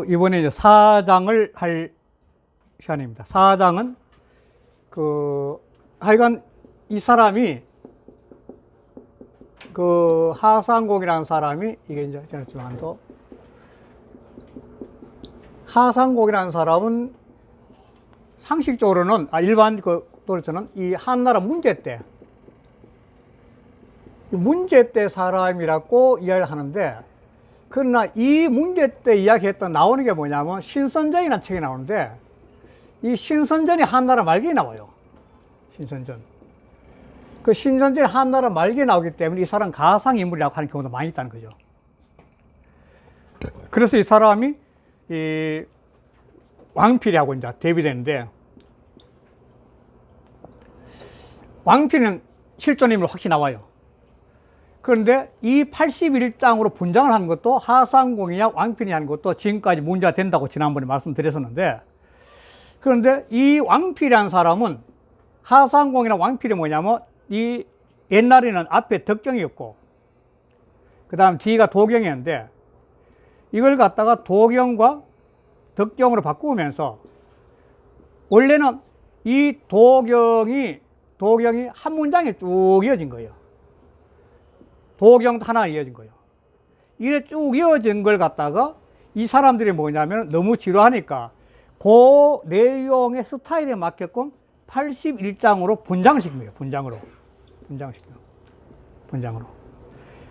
이번에 이제 사장을 할 시간입니다. 사장은 하여간 이 사람이 하상공이라는 사람이 이게 이제 잠시만요. 하상공이라는 사람은 상식적으로는 일반 도로서는 이 한나라 문제 때 사람이라고 이야기를 하는데, 그러나 이 문제 때 이야기했던 나오는 게 뭐냐면 신선전이라는 책이 나오는데, 이 신선전이 한나라 말기에 나와요. 신선전. 그 신선전이 한나라 말기에 나오기 때문에 이 사람 가상인물이라고 하는 경우도 많이 있다는 거죠. 그래서 이 사람이 이 왕필이하고 이제 대비되는데, 왕필은 실존인물 확실히 나와요. 그런데 이 81장으로 분장을 하는 것도 하상공이냐 왕필이 하는 것도 지금까지 문제가 된다고 지난번에 말씀드렸었는데, 그런데 이 왕필이라는 사람은 하상공이나 왕필이 뭐냐면 이 옛날에는 앞에 덕경이었고 그 다음 뒤가 도경이었는데, 이걸 갖다가 도경과 덕경으로 바꾸면서 원래는 이 도경이 한 문장에 쭉 이어진 거예요. 도경도 하나 이어진 거예요. 이래 쭉 이어진 걸 갖다가 이 사람들이 뭐냐면 너무 지루하니까 그 내용의 스타일에 맞게끔 81장으로 분장을 시킨 거예요. 분장으로.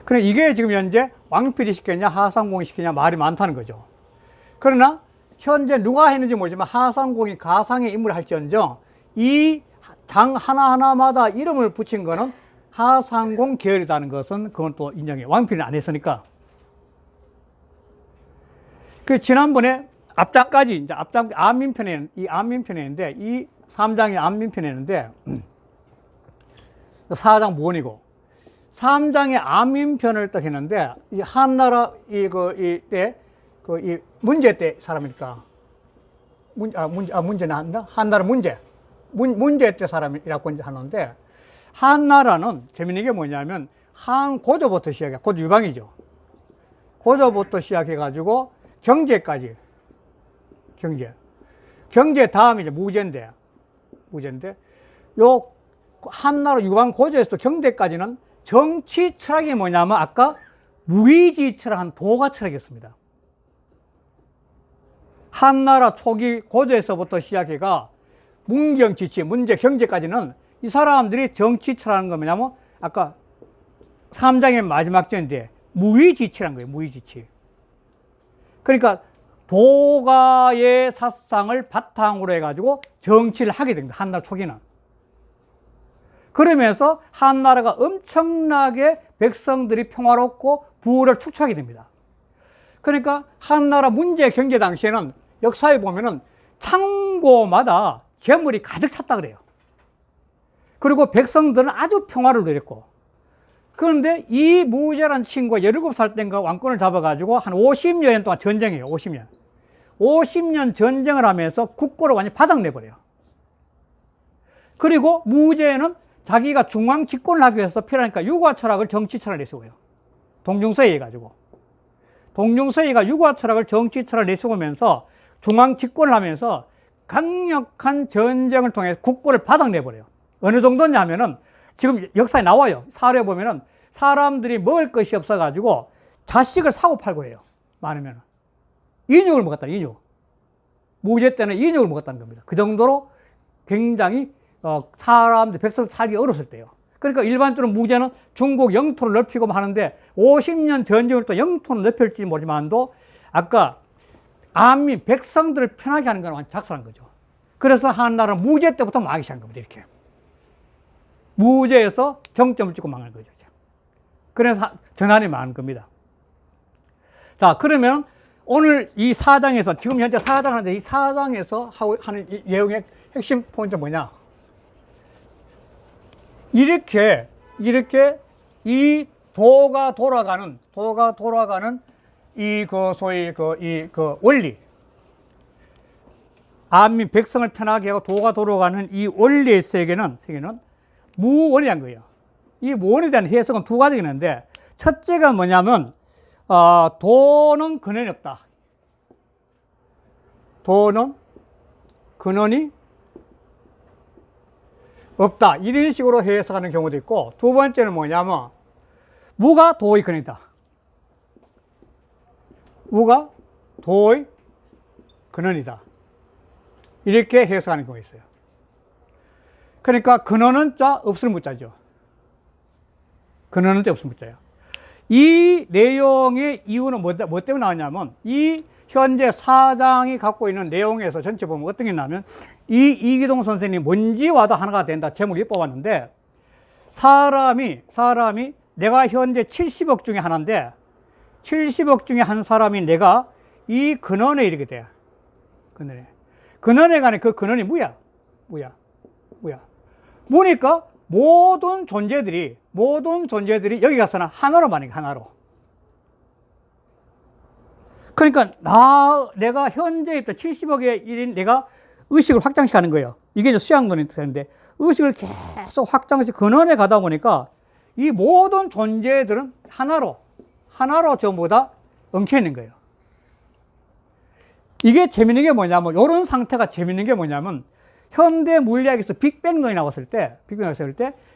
그래, 이게 지금 현재 왕필이 시켰냐 하상공이 시켰냐 말이 많다는 거죠. 그러나 현재 누가 했는지 모르지만 하상공이 가상의 인물을 할지언정 이 장 하나하나마다 이름을 붙인 거는 하상공 계열이라는 것은 그건 또 인정해요. 왕필은 안 했으니까. 지난번에 앞장까지, 이제 앞장, 안민편이었는데, 이 3장이 안민편이었는데, 4장 무원이고, 3장의 안민편을 딱 했는데, 이 한나라, 문제 때 사람이니까, 문제는 한나라 문제 때 사람이라고 이제 하는데, 한나라는 재밌는 게 뭐냐면, 한고조부터 시작해, 고조 유방이죠. 고조부터 시작해가지고, 경제까지. 경제 다음이 이제 무제인데, 요 한나라 유방 고조에서도 경제까지는 정치 철학이 뭐냐면 아까 무의지 철학한 도가 철학이었습니다. 한나라 초기 고조에서부터 시작해가 문경 지치, 문제 경제까지는 이 사람들이 정치 철학하는 거 뭐냐면 아까 3장의 마지막 절인데 무의지치라는 거예요. 무의지치. 그러니까 도가의 사상을 바탕으로 해가지고 정치를 하게 됩니다. 한나라 초기는. 그러면서 한나라가 엄청나게 백성들이 평화롭고 부를 축적하게 됩니다. 그러니까 한나라 문제 경제 당시에는 역사에 보면은 창고마다 재물이 가득 찼다 그래요. 그리고 백성들은 아주 평화를 누렸고, 그런데 이 무제라는 친구가 17살 때인가 왕권을 잡아가지고 한 50년 동안 전쟁해요. 50년 전쟁을 하면서 국고를 완전히 바닥내버려요. 그리고 무제는 자기가 중앙 집권을 하기 위해서 필요하니까 유화 철학을 정치 철학을 내세워요. 동중서에 해가지고. 동중서에가 유화 철학을 정치 철학을 내세우면서 중앙 집권을 하면서 강력한 전쟁을 통해 국고를 바닥내버려요. 어느 정도냐 하면은 지금 역사에 나와요. 사례 보면은 사람들이 먹을 것이 없어가지고 자식을 사고 팔고 해요. 많으면. 인육을 먹었다, 인육. 무제 때는 인육을 먹었다는 겁니다. 그 정도로 굉장히 사람들, 백성 살기 어려웠을 때요. 그러니까 일반적으로 무제는 중국 영토를 넓히고 하는데 50년 전쟁을 또 영토를 넓힐지 모르지만도 아까 안민, 백성들을 편하게 하는 건 완전 작살한 거죠. 그래서 한나라는 무제 때부터 망하기 시작한 겁니다. 이렇게. 무제에서 정점을 찍고 망한 거죠. 그래서 전환이 많은 겁니다. 자, 그러면 오늘 이 4장에서, 지금 현재 4장 하는데 이 4장에서 하는 이 내용의 핵심 포인트는 뭐냐? 이렇게 이 도가 돌아가는 소위 원리. 안민 백성을 편하게 하고 도가 돌아가는 이 원리의 세계는 무원이라는 거예요. 이 무원에 대한 해석은 두 가지가 있는데, 첫째가 뭐냐면, 도는 근원이 없다. 도는 근원이 없다. 이런 식으로 해석하는 경우도 있고, 두 번째는 뭐냐면 무가 도의 근원이다. 무가 도의 근원이다. 이렇게 해석하는 경우가 있어요. 그러니까 근원은 자, 없을 무자죠. 근원은 자, 없을 무자야. 이 내용의 이유는 뭐 때문에 나왔냐면, 이 현재 사장이 갖고 있는 내용에서 전체 보면 어떤 게 나오면, 이 이기동 선생님이 뭔지와도 하나가 된다. 제목을 뽑았는데, 사람이 내가 현재 70억 중에 하나인데, 70억 중에 한 사람이 내가 이 근원에 이르게 돼. 근원에 관해 그 근원이 무야. 무니까 모든 존재들이 여기 가서는 하나로 만약에 하나로. 그러니까 내가 현재 입다 70억의 일인 내가 의식을 확장시키는 거예요. 이게 이제 수양론이 되는데, 의식을 계속 확장해서 근원에 가다 보니까 이 모든 존재들은 하나로 전부 다 엉켜 있는 거예요. 이게 재밌는 게 뭐냐면, 이런 상태가 재밌는 게 뭐냐면, 현대 물리학에서 빅뱅론이 나왔을 때,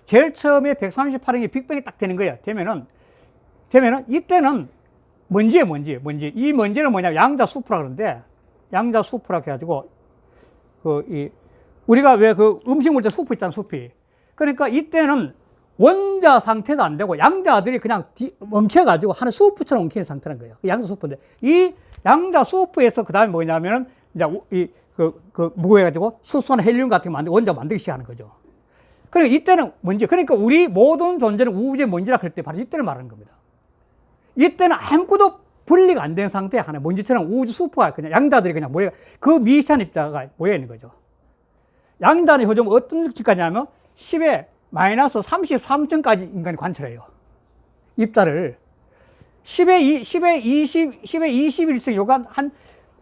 제일 처음에 138행이 빅뱅이 딱 되는 거예요. 되면은, 이때는 먼지예요, 먼지. 이 먼지는 뭐냐면 양자수프라 그러는데, 양자수프라 해가지고, 우리가 왜 음식 먹을 때 수프 있잖아, 수피. 그러니까 이때는 원자 상태도 안 되고, 양자들이 그냥 엉켜가지고 하는 수프처럼 엉키는 상태라는 거예요. 양자수프인데, 이 양자수프에서 그 다음에 뭐냐면은, 이제 무거워가지고 수소나 헬륨 같은 거 원자 만들기 시작하는 거죠. 그러니까 이때는 먼지. 그러니까 우리 모든 존재는 우주의 먼지라 그럴 때 바로 이때를 말하는 겁니다. 이때는 아무것도 분리가 안 된 상태에 하나 먼지처럼 우주 수프가 그냥 양자들이 그냥 그 미세한 입자가 모여 있는 거죠. 양자의 효정은 어떤 측까지냐면 10의 마이너스 33층까지 인간이 관찰해요. 입자를 10의 21층 요간 한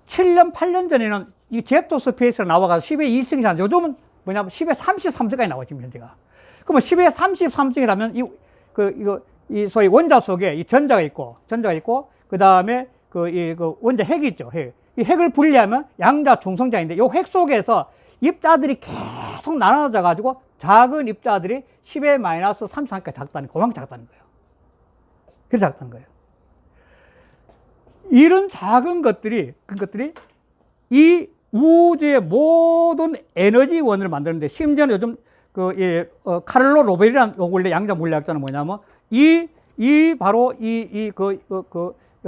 7년, 8년 전에는 이 제트 스페이스가 나와가지고 10의 2승이잖아요. 요즘은 뭐냐면 10의 33승까지 나와, 지금 현재가. 그러면 10의 33승이라면 이 소위 원자 속에 이 전자가 있고, 그 다음에 원자 핵이 있죠. 핵. 이 핵을 분리하면 양자 중성자인데, 이 핵 속에서 입자들이 계속 나눠져가지고 작은 입자들이 10의 마이너스 33까지 작다는, 그만큼 작다는 거예요. 그래서 작다는 거예요. 이런 작은 것들이 이 우주의 모든 에너지원을 만드는데, 심지어는 요즘 카를로 로벨이라는 원래 양자 물리학자는 뭐냐면, 바로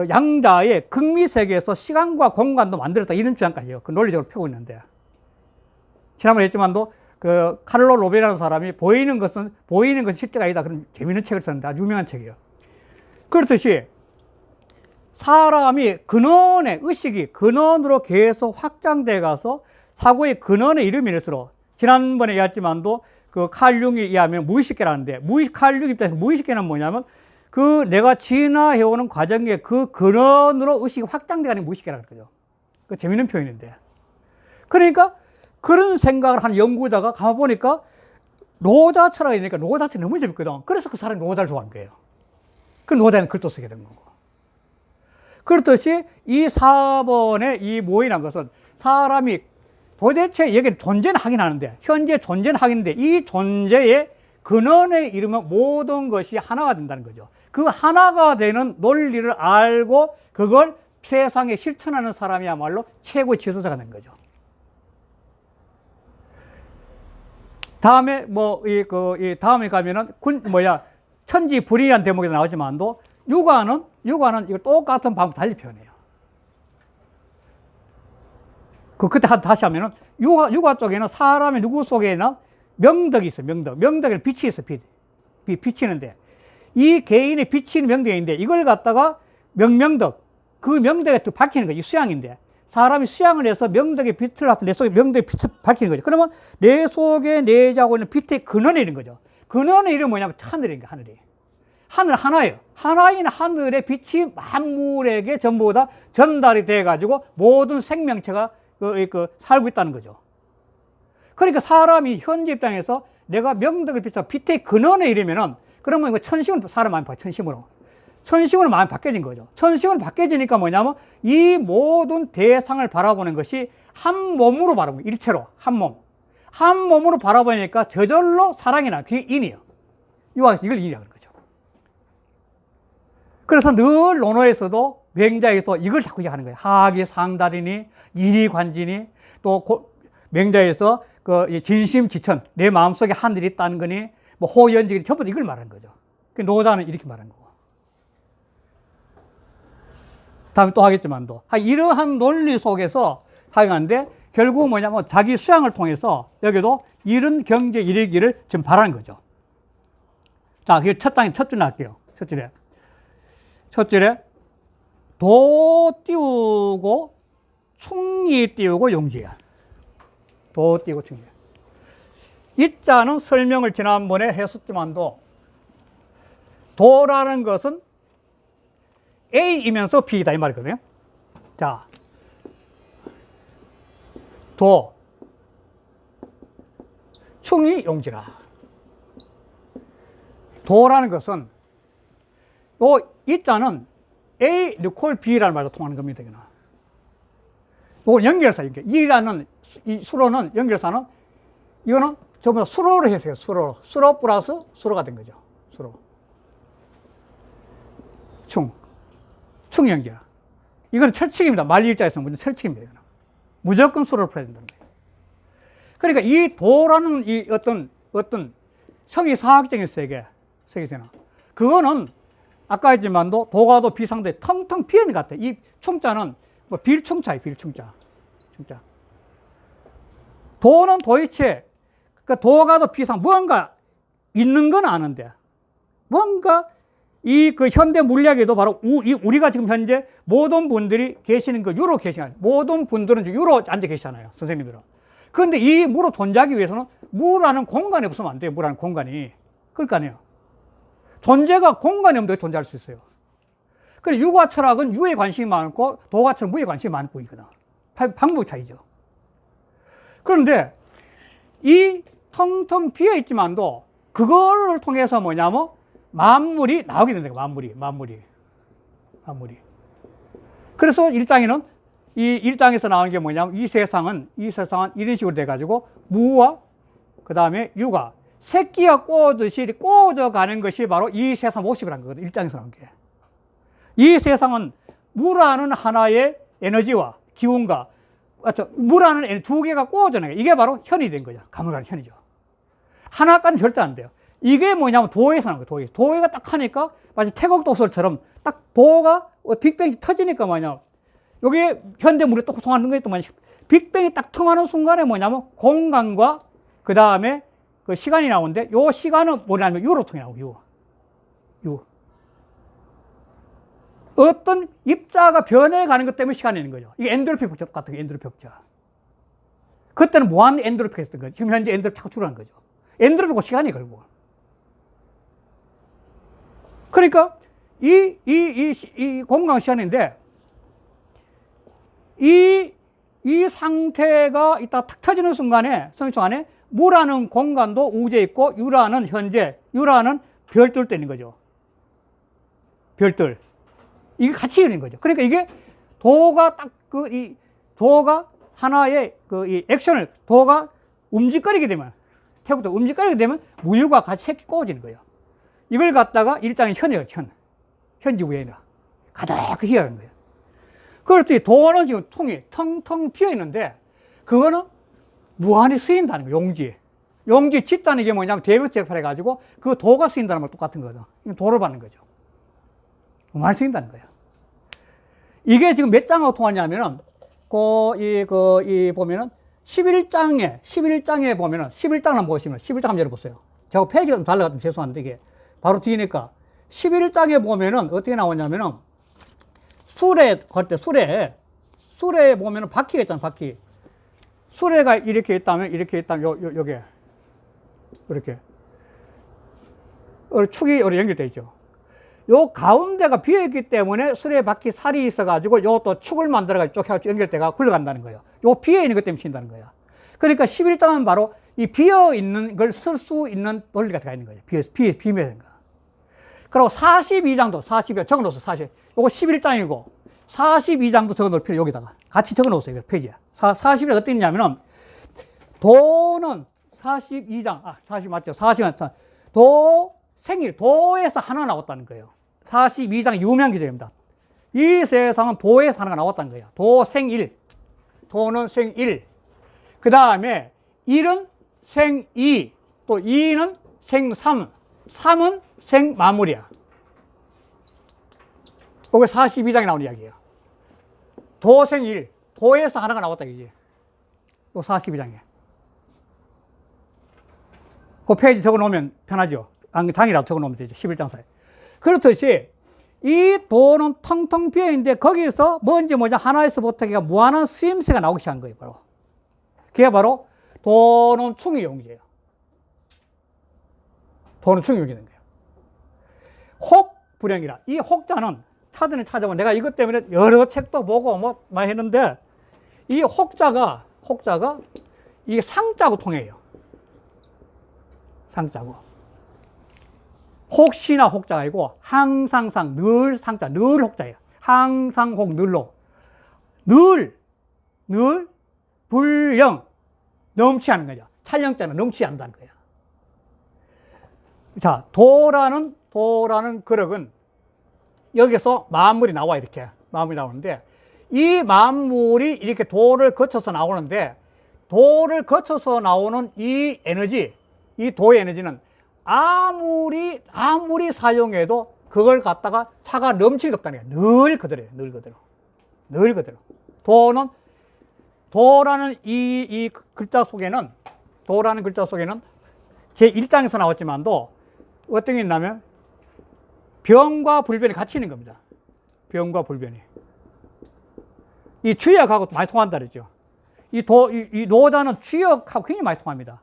양자의 극미 세계에서 시간과 공간도 만들었다, 이런 주장까지요. 그 논리적으로 펴고 있는데, 지난번에 했지만도 카를로 로벨이라는 사람이 보이는 것은 실제가 아니다, 그런 재미있는 책을 썼는데, 아주 유명한 책이에요. 그렇듯이 사람이 의식이 근원으로 계속 확장돼 가서 사고의 근원에 이르면서, 지난번에 얘기했지만도 칼 융에 의하면 무의식계라는데, 칼 융 입장에서 무의식계는 뭐냐면, 내가 진화해오는 과정에 그 근원으로 의식이 확장돼가는 무의식계라는 거죠. 그 재밌는 표현인데. 그러니까 그런 생각을 한 연구자가 가보니까 노자 철학이니까 노자 철학이 너무 재밌거든. 그래서 그 사람이 노자를 좋아하는 거예요. 그 노자는 글도 쓰게 된 거고. 그렇듯이 이 4번의 이 모의란 것은 사람이 도대체 여기 존재는 하긴 하는데, 현재 존재는 하긴인데, 이 존재의 근원에 이르면 모든 것이 하나가 된다는 거죠. 그 하나가 되는 논리를 알고 그걸 세상에 실천하는 사람이야말로 최고의 지도자가 되는 거죠. 다음에 다음에 가면은 천지불인이라는 대목이 나오지만도, 육아는 이거 똑같은 방법 달리 표현해요. 그때 다시 하면은, 육아 쪽에는 사람의 누구 속에는 명덕이 있어요, 명덕. 명덕에는 빛이 있어요, 비치는데. 이 개인의 비치는 명덕인데, 이걸 갖다가 명덕, 그 명덕에 또 밝히는 거예요. 이 수양인데. 사람이 수양을 해서 명덕의 빛을 갖고 내 속에 명덕의 빛을 밝히는 거죠. 그러면 내 속에 내재하고 있는 빛의 근원에 이른 거죠. 근원의 이름은 뭐냐면 하늘인 거예요, 하늘이. 하늘 하나예요. 하나인 하늘의 빛이 만물에게 전부 다 전달이 돼가지고 모든 생명체가 살고 있다는 거죠. 그러니까 사람이 현재 입장에서 내가 명덕을 빛과 빛의 근원에 이르면은, 그러면 이거 천식은 사람 마음이 바뀌어, 천식으로 마음이 바뀌어진 거죠. 천식으로 바뀌어지니까 뭐냐면, 이 모든 대상을 바라보는 것이 한 몸으로 바라본 거예요. 일체로, 한 몸. 한 몸으로 바라보니까 저절로 사랑이 나. 그게 인이에요. 유학에서 이걸 인이라고 하는 거죠. 그래서 늘 논어에서도 맹자에 또 이걸 자꾸 얘기하는 거예요. 하악이 상달이니, 이리 관지니, 또 맹자에서 그 진심지천, 내 마음속에 하늘이 있다는 거니, 뭐 호연지니, 전부 다 이걸 말하는 거죠. 노자는 이렇게 말하는 거고. 다음에 또 하겠지만도. 이러한 논리 속에서 사용하는데, 결국 뭐냐면 자기 수양을 통해서 여기도 이런 경제 이르기를 지금 바라는 거죠. 자, 그게 첫 장에 첫 줄에 할게요. 첫 줄에 도 띄우고 충이 띄우고 용지야. 도 띄우고 충이. 이 자는 설명을 지난번에 했었지만도 도라는 것은 A이면서 B다 이 말이거든요. 자, 도 충이 용지라. 도라는 것은 이 자는 A 리콜 B라는 말로 통하는 겁니다. 이거 연결사 연결. 이라는 이 수로는 연결사는 이거는 전부 다 수로로 해서요. 수로 플러스 수로가 된 거죠. 수로. 충 연결. 이건 철칙입니다. 만리일자에서 무조건 철칙입니다. 이거는. 무조건 수로를 풀어야 된다는 거예요. 그러니까 이 도라는 이 어떤 성의사학적인 세계잖아. 그거는 아까 했지만도 도가도 비상대 텅텅 비어있는 것 같아. 이 충자는 뭐 빌충자예요. 빌충자. 충자. 도는 도이체. 그러니까 도가도 비상 뭔가 있는 건 아는데 뭔가 그 현대 물리학에도 바로 우리가 지금 현재 모든 분들이 계시는 그 유로 계시잖아요. 모든 분들은 유로 앉아 계시잖아요. 선생님들은. 그런데 이 무로 존재하기 위해서는 무라는 공간이 없으면 안 돼요. 무라는 공간이. 그러니까요. 존재가 공간이 없는데 존재할 수 있어요. 그래, 유가 철학은 유에 관심이 많고 도가 철학은 무에 관심이 많고 있거든. 방법 차이죠. 그런데 이 텅텅 비어 있지만도 그거를 통해서 뭐냐면 만물이 나오게 된다. 만물이. 그래서 일장에는 이 일장에서 나오는 게 뭐냐면 이 세상은 이런 식으로 돼가지고 무와 그 다음에 유가 새끼가 꼬듯이 꼬져가는 것이 바로 이 세상 모습이라는 거거든요. 일장에서 나온 게. 이 세상은 무라는 하나의 에너지와 기운과 무라는 두 개가 꼬져나는 거예요. 이게 바로 현이 된 거죠. 가물가는 현이죠. 하나까지는 절대 안 돼요. 이게 뭐냐면 도에서 나온 거예요. 도에가 딱 하니까 마치 태국도설처럼 딱 도가 빅뱅이 터지니까 뭐냐 여기 현대 물에 또 통하는 게 또 뭐냐 빅뱅이 딱 통하는 순간에 뭐냐면 공간과 그 다음에 그 시간이 나오는데 요 시간은 뭐냐면 유로 통해 나오고 유. 어떤 입자가 변해가는 것 때문에 시간이 있는 거죠. 이게 엔도르핀 법칙 같은 거 엔도르핀 법칙. 그때는 무한 엔도르핀이 있었던 거죠. 지금 현재 엔도르핀 자꾸 줄어가는 거죠. 엔도르핀과 시간이 걸고. 그러니까 이 공간 시간인데 이 상태가 이따 탁 터지는 순간에 무라는 공간도 우주에 있고 유라는 별들도 있는 거죠. 별들. 이게 같이 있는 거죠. 그러니까 이게 도가 딱 도가 하나의 이 액션을 도가 움직거리게 되면 태국도 움직거리게 되면 무유가 같이 새끼 꼬워지는 거예요. 이걸 갖다가 일장의 현이에요. 현지우연이라 가득히 희하는 거예요. 그렇듯이 도는 지금 통이 텅텅 비어 있는데 그거는 무한히 쓰인다는 거예요. 용지 짓다는 게 뭐냐면 대명적을 해가지고 그 도가 쓰인다는 말 똑같은 거죠. 도를 받는 거죠. 무한히 쓰인다는 거예요. 이게 지금 몇 장하고 통하냐면은 보면은 11장에 보면은 11장을 보시면 11장 한번 열어보세요. 제가 페이지가 좀 달라가지고 죄송한데 이게 바로 뒤니까 11장에 보면은 어떻게 나오냐면은 수레 보면은 바퀴가 있잖아, 바퀴. 수레가 이렇게 있다면 요게 이렇게 축이 연결되어 있죠. 요 가운데가 비어있기 때문에 수레 바퀴 살이 있어가지고 요 또 축을 만들어가지고 쭉 해가지고 연결돼가 굴러간다는 거예요. 요 비어있는 것 때문에 쉰다는 거예요. 그러니까 11장은 바로 이 비어있는 걸 쓸 수 있는 논리가 들어가 있는 거예요. 비밀인 거. 그리고 42장도, 적어놓았어, 40. 요거 11장이고, 42장도 적어놓을 필요 여기다가 같이 적어 놓으세요. 페이지에. 40일 어떻게 있냐면은, 도는 42장, 40 맞죠? 40은 도, 생일, 도에서 하나 나왔다는 거예요. 42장 유명 기절입니다. 이 세상은 도에서 하나가 나왔다는 거예요. 도, 생일. 도는 생일. 그 다음에 1은 생2, 또 2는 생3, 3은 생마무리야. 이게 42장에 나오는 이야기예요. 도, 생일. 도에서 하나가 나왔다, 이게. 이 42장에. 그 페이지 적어 놓으면 편하죠. 장이라도 적어 놓으면 되죠. 11장사에. 그렇듯이 이 도는 텅텅 비어 있는데 거기서 뭔지 하나에서부터 무한한 쓰임새가 나오기 시작한 거예요, 바로. 그게 바로 도는 충의 용지예요. 도는 충의 용지는 거예요. 혹 불형이라. 이 혹자는 찾아보면 내가 이것 때문에 여러 책도 보고 뭐 많이 했는데 이 혹자가 이게 상자고 통해요. 상자고. 혹시나 혹자가 아니고 항상상 늘 상자, 늘 혹자예요. 항상 혹 늘로. 늘 불령 넘치하는 거죠. 찰령자는 넘치지 않는다는 거예요. 자, 도라는 그릇은 여기서 만물이 나와, 이렇게. 만물이 나오는데, 이 만물이 이렇게 도를 거쳐서 나오는데, 도를 거쳐서 나오는 이 에너지, 이 도의 에너지는 아무리 사용해도 그걸 갖다가 차가 넘치는 게 없다는 거예요. 늘 그대로예요. 늘 그대로. 도라는 이 글자 속에는, 제 1장에서 나왔지만도 어떤 게 있냐면 병과 불변이 같이 있는 겁니다. 병과 불변이. 이 주역하고 많이 통한다 그랬죠. 이 노자는 주역하고 굉장히 많이 통합니다.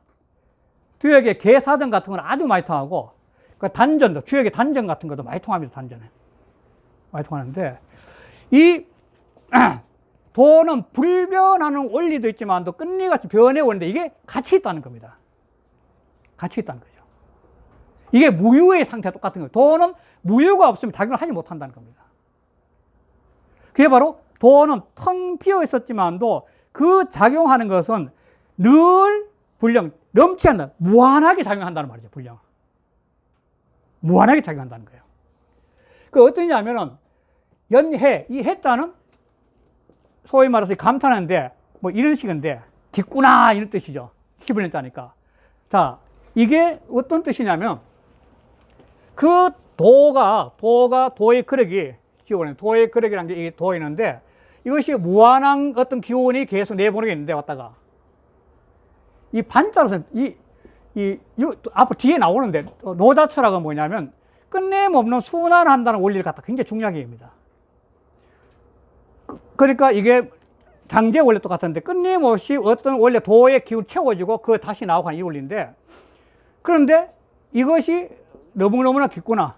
주역의 개사전 같은 건 아주 많이 통하고, 그 단전도, 주역의 단전 같은 것도 많이 통합니다, 단전에. 많이 통하는데, 이 도는 불변하는 원리도 있지만 또 끝리같이 변해 오는데 이게 같이 있다는 겁니다. 같이 있다는 거죠. 이게 무유의 상태와 똑같은 거예요. 도는 무유가 없으면 작용을 하지 못한다는 겁니다. 그게 바로 도는 텅 비어 있었지만도 그 작용하는 것은 늘 불령, 넘치 않는다. 무한하게 작용한다는 말이죠, 불령. 무한하게 작용한다는 거예요. 그 어떠냐면은 연해, 이 해자는 소위 말해서 감탄하는데 뭐 이런 식인데 깊구나 이런 뜻이죠. 힘을 낸다니까. 자, 이게 어떤 뜻이냐면 그 도의 그릇이 지워내는 도의 그릇이라는 게 도에 있는데 이것이 무한한 어떤 기운이 계속 내보내게 있는데 왔다가 이 반자로서 앞으로 뒤에 나오는데 노자철학은 뭐냐면 끝내없는 순환한다는 원리를 갖다 굉장히 중요하게 합니다. 그러니까 이게 장제 원리 똑같은데 끊임없이 어떤 원래 도의 기운을 채워주고 그거 다시 나오고 하는 이 원리인데 그런데 이것이 너무너무나 깊구나.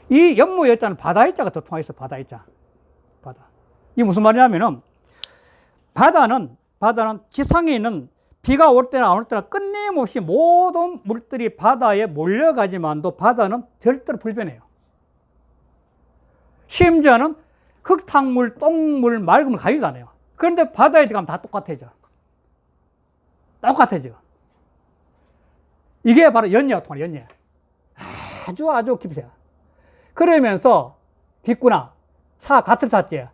이 연무 여자는 바다의 자가 더 통하겠어. 바다의 자. 바다. 이게 무슨 말이냐면은 바다는 지상에 있는 비가 올 때나 안 올 때나 끊임없이 모든 물들이 바다에 몰려가지만도 바다는 절대로 불변해요. 심지어는 흙탕물, 똥물, 맑음을 가지도 않아요. 그런데 바다에 들어가면 다 똑같아져. 이게 바로 연예와 통하는 연예. 아주 깊으세요. 그러면서 깊구나. 같은 사지.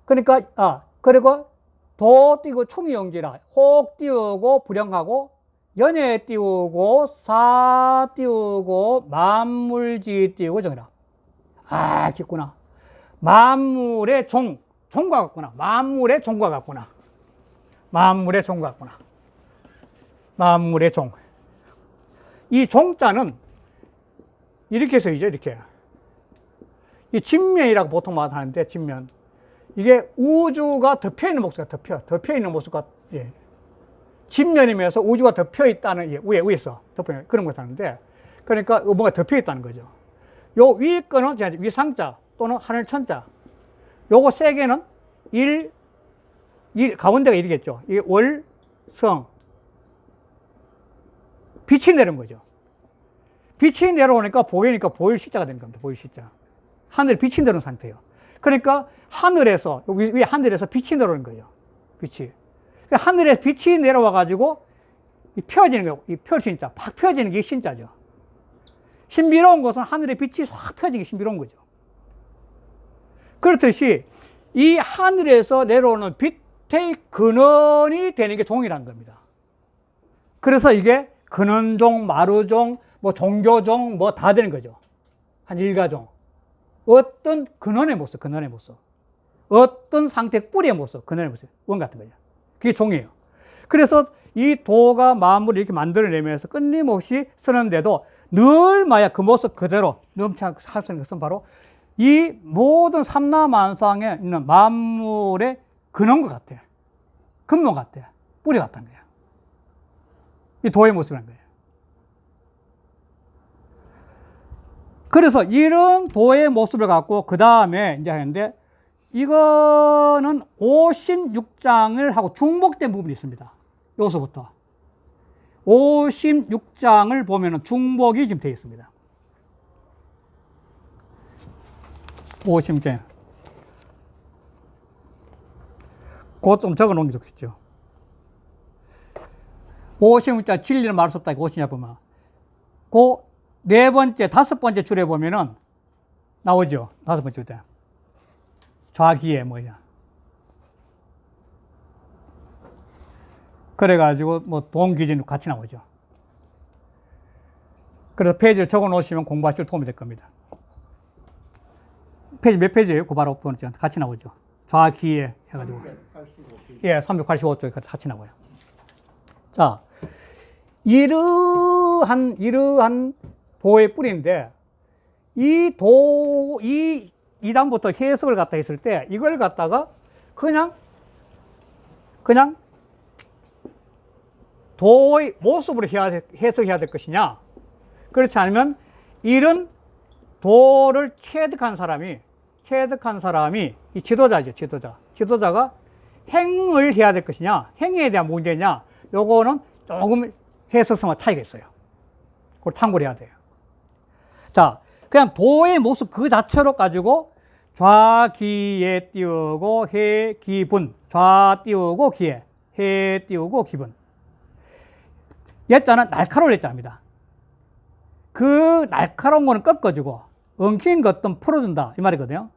그러니까 그리고 도 띄고 충이 용지라 혹 띄우고 불영하고 연예 띄우고 사 띄우고 만물지 띄우고 정이라. 깊구나. 만물의 종과 같구나. 만물의 종. 이 종자는 이렇게 써이죠, 이렇게. 이 진면이라고 보통 말하는데, 진면. 이게 우주가 덮여 있는 모습과 덮여 있는 모습과, 예. 진면이면서 우주가 덮여 있다는, 예, 위에서 덮여 있는 그런 걸 하는데, 그러니까 뭔가 덮여 있다는 거죠. 요 위 거는 위상자 또는 하늘천자. 요거 세 개는 가운데가 일이겠죠. 이게 월, 성. 빛이 내려온 거죠. 빛이 내려오니까 보이니까 보일 시자가 되는 겁니다. 보일 시자. 하늘에 빛이 내려온 상태예요. 그러니까 하늘에서, 위에 하늘에서 빛이 내려오는 거예요. 빛이. 하늘에서 빛이 내려와가지고 펴지는 거예요. 이 펼친자. 팍 펴지는 게 신자죠. 신비로운 것은 하늘의 빛이 싹 펴지는 게 신비로운 거죠. 그렇듯이 이 하늘에서 내려오는 빛의 근원이 되는 게 종이라는 겁니다. 그래서 이게 근원종, 마루종, 뭐 종교종, 뭐 다 되는 거죠. 한 일가종. 어떤 근원의 모습, 근원의 모습. 어떤 상태, 뿌리의 모습, 근원의 모습. 원 같은 거죠. 그게 종이에요. 그래서 이 도가 마음을 이렇게 만들어내면서 끊임없이 쓰는데도 늘 만약 그 모습 그대로 넘치게 할 수 있는 것은 바로 이 모든 삼라만상에 있는 만물의 근원 것 같아요. 근본 같아요. 뿌리 같다는 거예요. 이 도의 모습이라는 거예요. 그래서 이런 도의 모습을 갖고 그 다음에 이제 하는데 이거는 56장을 하고 중복된 부분이 있습니다. 여기서부터 56장을 보면은 중복이 지금 되어 있습니다. 56장. 그것 좀 적어 놓은 게 좋겠죠. 56장 진리는 말할 수 없다. 56장 보면. 그 네 번째, 다섯 번째 줄에 보면은 나오죠. 다섯 번째 때. 좌기에 뭐냐. 그래가지고 뭐 동기진도 같이 나오죠. 그래서 페이지를 적어 놓으시면 공부하실 도움이 될 겁니다. 페이지 몇 페이지예요? 그 바로 번째 같이 나오죠. 좌기에 해가지고. 385페이지. 예, 385쪽에 같이 나와요. 자, 이러한 도의 뿌리인데, 이 이단부터 해석을 갖다 했을 때, 이걸 갖다가 그냥 도의 모습으로 해석해야 될 것이냐, 그렇지 않으면 이런 도를 체득한 사람이 이 지도자죠, 지도자가 행을 해야 될 것이냐, 행에 대한 문제냐, 요거는 조금 해석성과 차이가 있어요. 그걸 참고를 해야 돼요. 자, 그냥 도의 모습 그 자체로 가지고 좌기에 띄우고 해 기분, 좌 띄우고 기에, 해 띄우고 기분. 예자는 날카로울 예자입니다. 그 날카로운 거는 꺾어주고 엉킨 것도 풀어준다 이 말이거든요.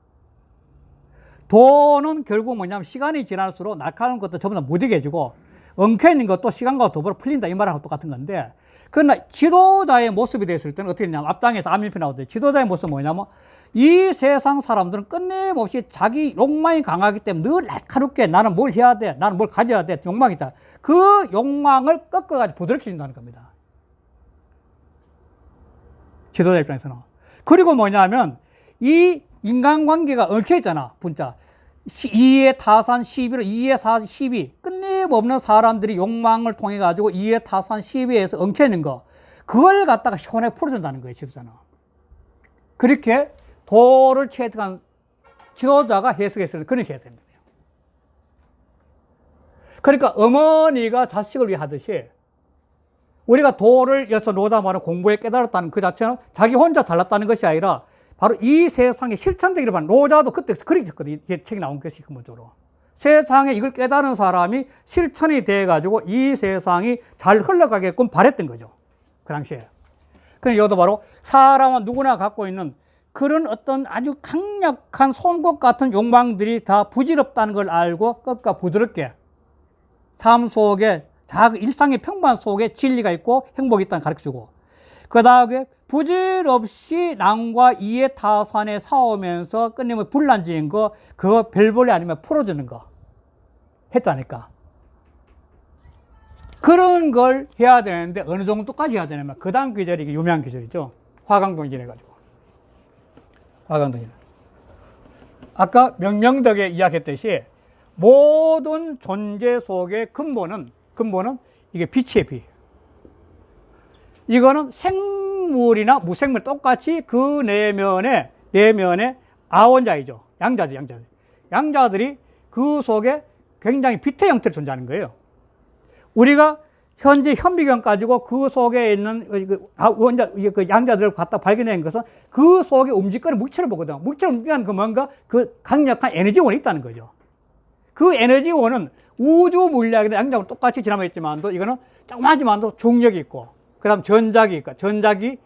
도는 결국 뭐냐면 시간이 지날수록 날카로운 것도 전부 다 무디게 해주고 엉켜있는 것도 시간과 더불어 풀린다 이 말하고 똑같은 건데, 그러나 지도자의 모습이 됐을 때는 어떻게 되냐면 앞장에서 앞면편 나오듯이 지도자의 모습은 뭐냐면 이 세상 사람들은 끊임없이 자기 욕망이 강하기 때문에 늘 날카롭게 나는 뭘 해야 돼, 나는 뭘 가져야 돼, 욕망이 있다. 그 욕망을 꺾어가지고 부드럽게 해준다는 겁니다. 지도자 입장에서는. 그리고 뭐냐면 이 인간관계가 얽혀있잖아. 분자 2의 타산 12로 2의 4, 12 끊임없는 사람들이 욕망을 통해 가지고 2의 타산 12에서 엉켜있는 거, 그걸 갖다가 시원하게 풀어준다는 거예요. 지도자는. 그렇게 도를 체득한 지도자가 해석했을 때 그렇게 해야 된다. 그러니까 어머니가 자식을 위해 하듯이 우리가 도를 여기서 노담하는 공부에 깨달았다는 그 자체는 자기 혼자 잘났다는 것이 아니라 바로 이 세상의 실천적이라고 하는 노자도 그때 그렇게 했거든요. 이게 책이 나온 것이 근본적으로. 세상에 이걸 깨달은 사람이 실천이 돼가지고 이 세상이 잘 흘러가게끔 바랬던 거죠. 그 당시에. 그럼 이것도 바로 사람은 누구나 갖고 있는 그런 어떤 아주 강력한 송곳 같은 욕망들이 다 부질없다는 걸 알고 끝과 부드럽게 삶 속에 작은 일상의 평범한 속에 진리가 있고 행복이 있다는 가르쳐주고, 그 다음에 부질없이 남과 이해 타산에 싸우면서 끊임없이 분란지은 거, 그거 별볼이 아니면 풀어주는 거 했다니까. 그런 걸 해야 되는데 어느 정도까지 해야 되냐면 그 다음 귀절이 유명한 귀절이죠. 화강동진 해가지고. 화강동진. 아까 명명덕에 이야기했듯이 모든 존재 속의 근본은 이게 빛이에요, 빛. 이거는 생물이나 무생물 똑같이 그 내면에 아원자이죠. 양자들이 그 속에 굉장히 빛의 형태로 존재하는 거예요. 우리가 현재 현미경 가지고 그 속에 있는 그 양자들을 갖다 발견한 것은 그 속에 움직이는 물체를 보거든. 물체를 움직이는 그 뭔가 그 강력한 에너지원이 있다는 거죠. 그 에너지원은 우주 물리학이나 양자하고 똑같이 지나고 있지만도 이거는 조그마하지만도 중력이 있고, 그 다음 전자기 있고, 전자기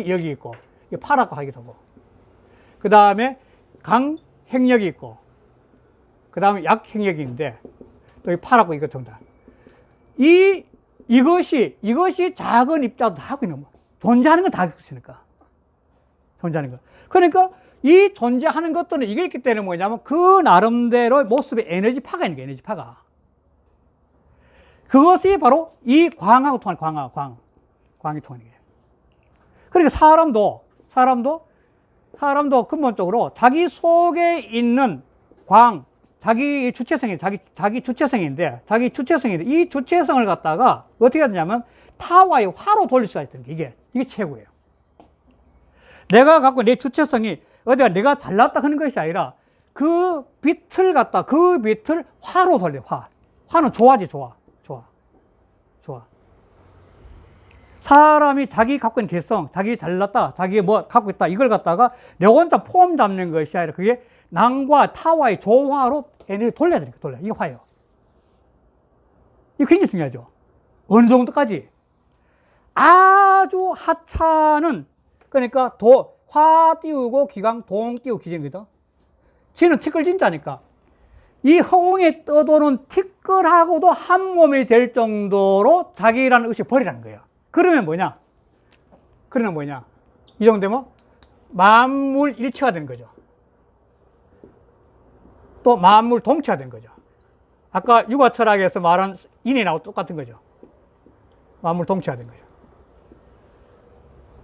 여기 있고, 이게 파랗고 하기도 하고, 그 다음에 강행력이 있고, 그 다음에 약행력이 있는데, 여기 파랗고 이거 됩니다. 이것이 작은 입자도 다 하고 있는 거예요. 존재하는 건 다 하고 있으니까. 존재하는 거. 그러니까 이 존재하는 것들은 이게 있기 때문에 뭐냐면 그 나름대로 모습의 에너지파가 있는 거예요. 에너지파가. 그것이 바로 이 광하고 통하는 광이 통하는 거예요. 그러니까 사람도 근본적으로 자기 속에 있는 자기 주체성인데 이 주체성을 갖다가 어떻게 하냐면 타와의 화로 돌릴 수가 있다는 게 이게 최고예요. 내가 갖고 내 주체성이 어디가 내가 잘났다 하는 것이 아니라 그 빛을 화로 돌려. 화는 좋아지. 좋아. 사람이 자기 갖고 있는 개성, 자기 잘났다, 자기 뭐 갖고 있다, 이걸 갖다가 내 혼자 폼 잡는 것이 아니라 그게 낭과 타와의 조화로 에너지 돌려야 되니까, 이게 화예요. 이게 굉장히 중요하죠. 어느 정도까지? 아주 하차는, 그러니까 화 띄우고 기강, 동 띄우고 기진이거든. 지는 티끌 진짜니까. 이 허공에 떠도는 티끌하고도 한 몸이 될 정도로 자기라는 의식을 버리라는 거예요. 그러면 뭐냐? 이 정도 되면 만물 일체가 되는 거죠. 또 만물 동체가 되는 거죠. 아까 육아 철학에서 말한 인이나고 똑같은 거죠. 만물 동체가 된 거죠.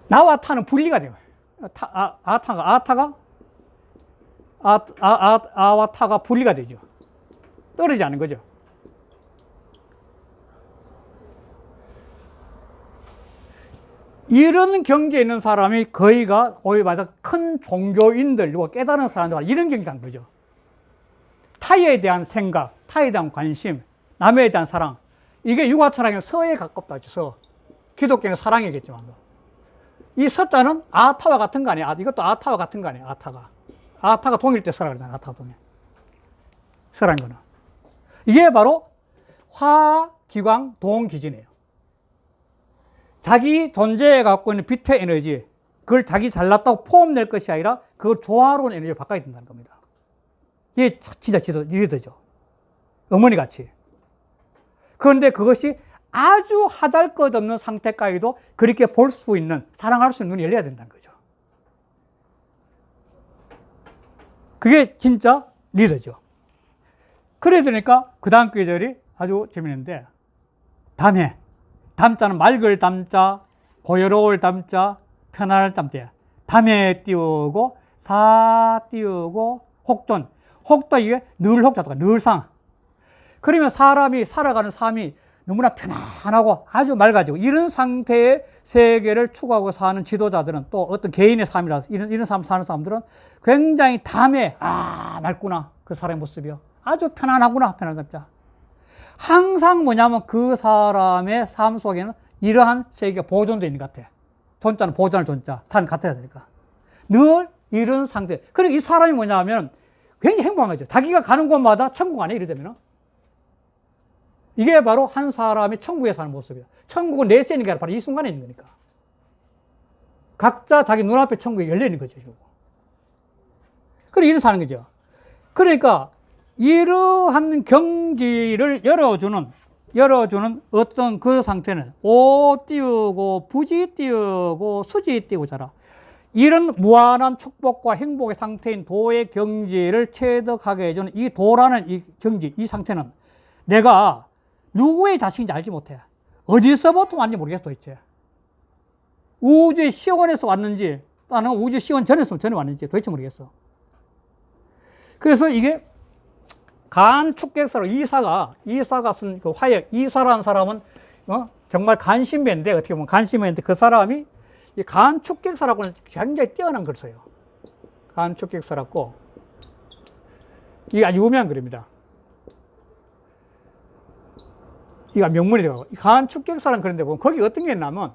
나와 타는 분리가 돼요. 아와 타가 분리가 되죠. 떨어지지 않는 거죠. 이런 경지에 있는 사람이 거의가 오히려 말해서 큰 종교인들, 깨달은 사람들, 이런 경지에 간 거죠. 타에 대한 생각, 타에 대한 관심, 남에 대한 사랑. 이게 육아 철학의 서에 가깝다 하죠. 기독교는 사랑이겠지만. 이 서자는 아타와 같은 거 아니야. 이것도 아타와 같은 거 아니야. 아타가 동일 때 서라 그러잖아. 아타가 동일. 서라는 거는. 이게 바로 화, 기광, 동, 기진이에요. 자기 존재에 갖고 있는 빛의 에너지, 그걸 자기 잘났다고 포함될 것이 아니라 그걸 조화로운 에너지로 바꿔야 된다는 겁니다. 이게 진짜 리더죠. 어머니 같이. 그런데 그것이 아주 하잘것없는 상태까지도 그렇게 볼 수 있는, 사랑할 수 있는 눈이 열려야 된다는 거죠. 그게 진짜 리더죠. 그래 되니까 그 다음 구절이 아주 재밌는데, 담자는 맑을 담자, 고요로울 담자, 편안할 담자. 담에 띄우고, 사 띄우고, 혹도 이게 늘 혹자가 늘상. 그러면 사람이 살아가는 삶이 너무나 편안하고 아주 맑아지고, 이런 상태의 세계를 추구하고 사는 지도자들은, 또 어떤 개인의 삶이라서 이런 삶 사는 사람들은 굉장히 담에, 맑구나. 그 사람의 모습이요. 아주 편안하구나. 편안한 담자. 항상 뭐냐면 그 사람의 삶 속에는 이러한 세계가 보존되어 있는 것 같아. 존자는 보존할 존자, 삶 같아야 되니까. 늘 이런 상태. 그리고 이 사람이 뭐냐면 굉장히 행복한 거죠. 자기가 가는 곳마다 천국 아니에요, 이러되면. 이게 바로 한 사람이 천국에 사는 모습이에요. 천국은 내세에 있는 게 아니라 바로 이 순간에 있는 거니까. 각자 자기 눈앞에 천국이 열려 있는 거죠. 그리고 이렇게 사는 거죠. 그러니까 이러한 경지를 열어주는 어떤 그 상태는 오 띄우고 부지 띄우고 수지 띄우고 자라. 이런 무한한 축복과 행복의 상태인 도의 경지를 체득하게 해주는 이 도라는 이 경지, 이 상태는 내가 누구의 자식인지 알지 못해. 어디서부터 왔는지 모르겠어, 도대체. 우주의 시원에서 왔는지, 또는 우주 시원 전에 왔는지 도대체 모르겠어. 그래서 이게 간축객사로 이사가 쓴 그 화역, 이사라는 사람은 정말 간신배인데, 어떻게 보면 간신배인데 그 사람이 이 간축객사라고는 굉장히 뛰어난 글 써요. 간축객사라고. 이게 아주 유명한 글입니다. 이거 명문이 되고, 가한축객사는 그런데 보면 거기 어떤 게 있냐면,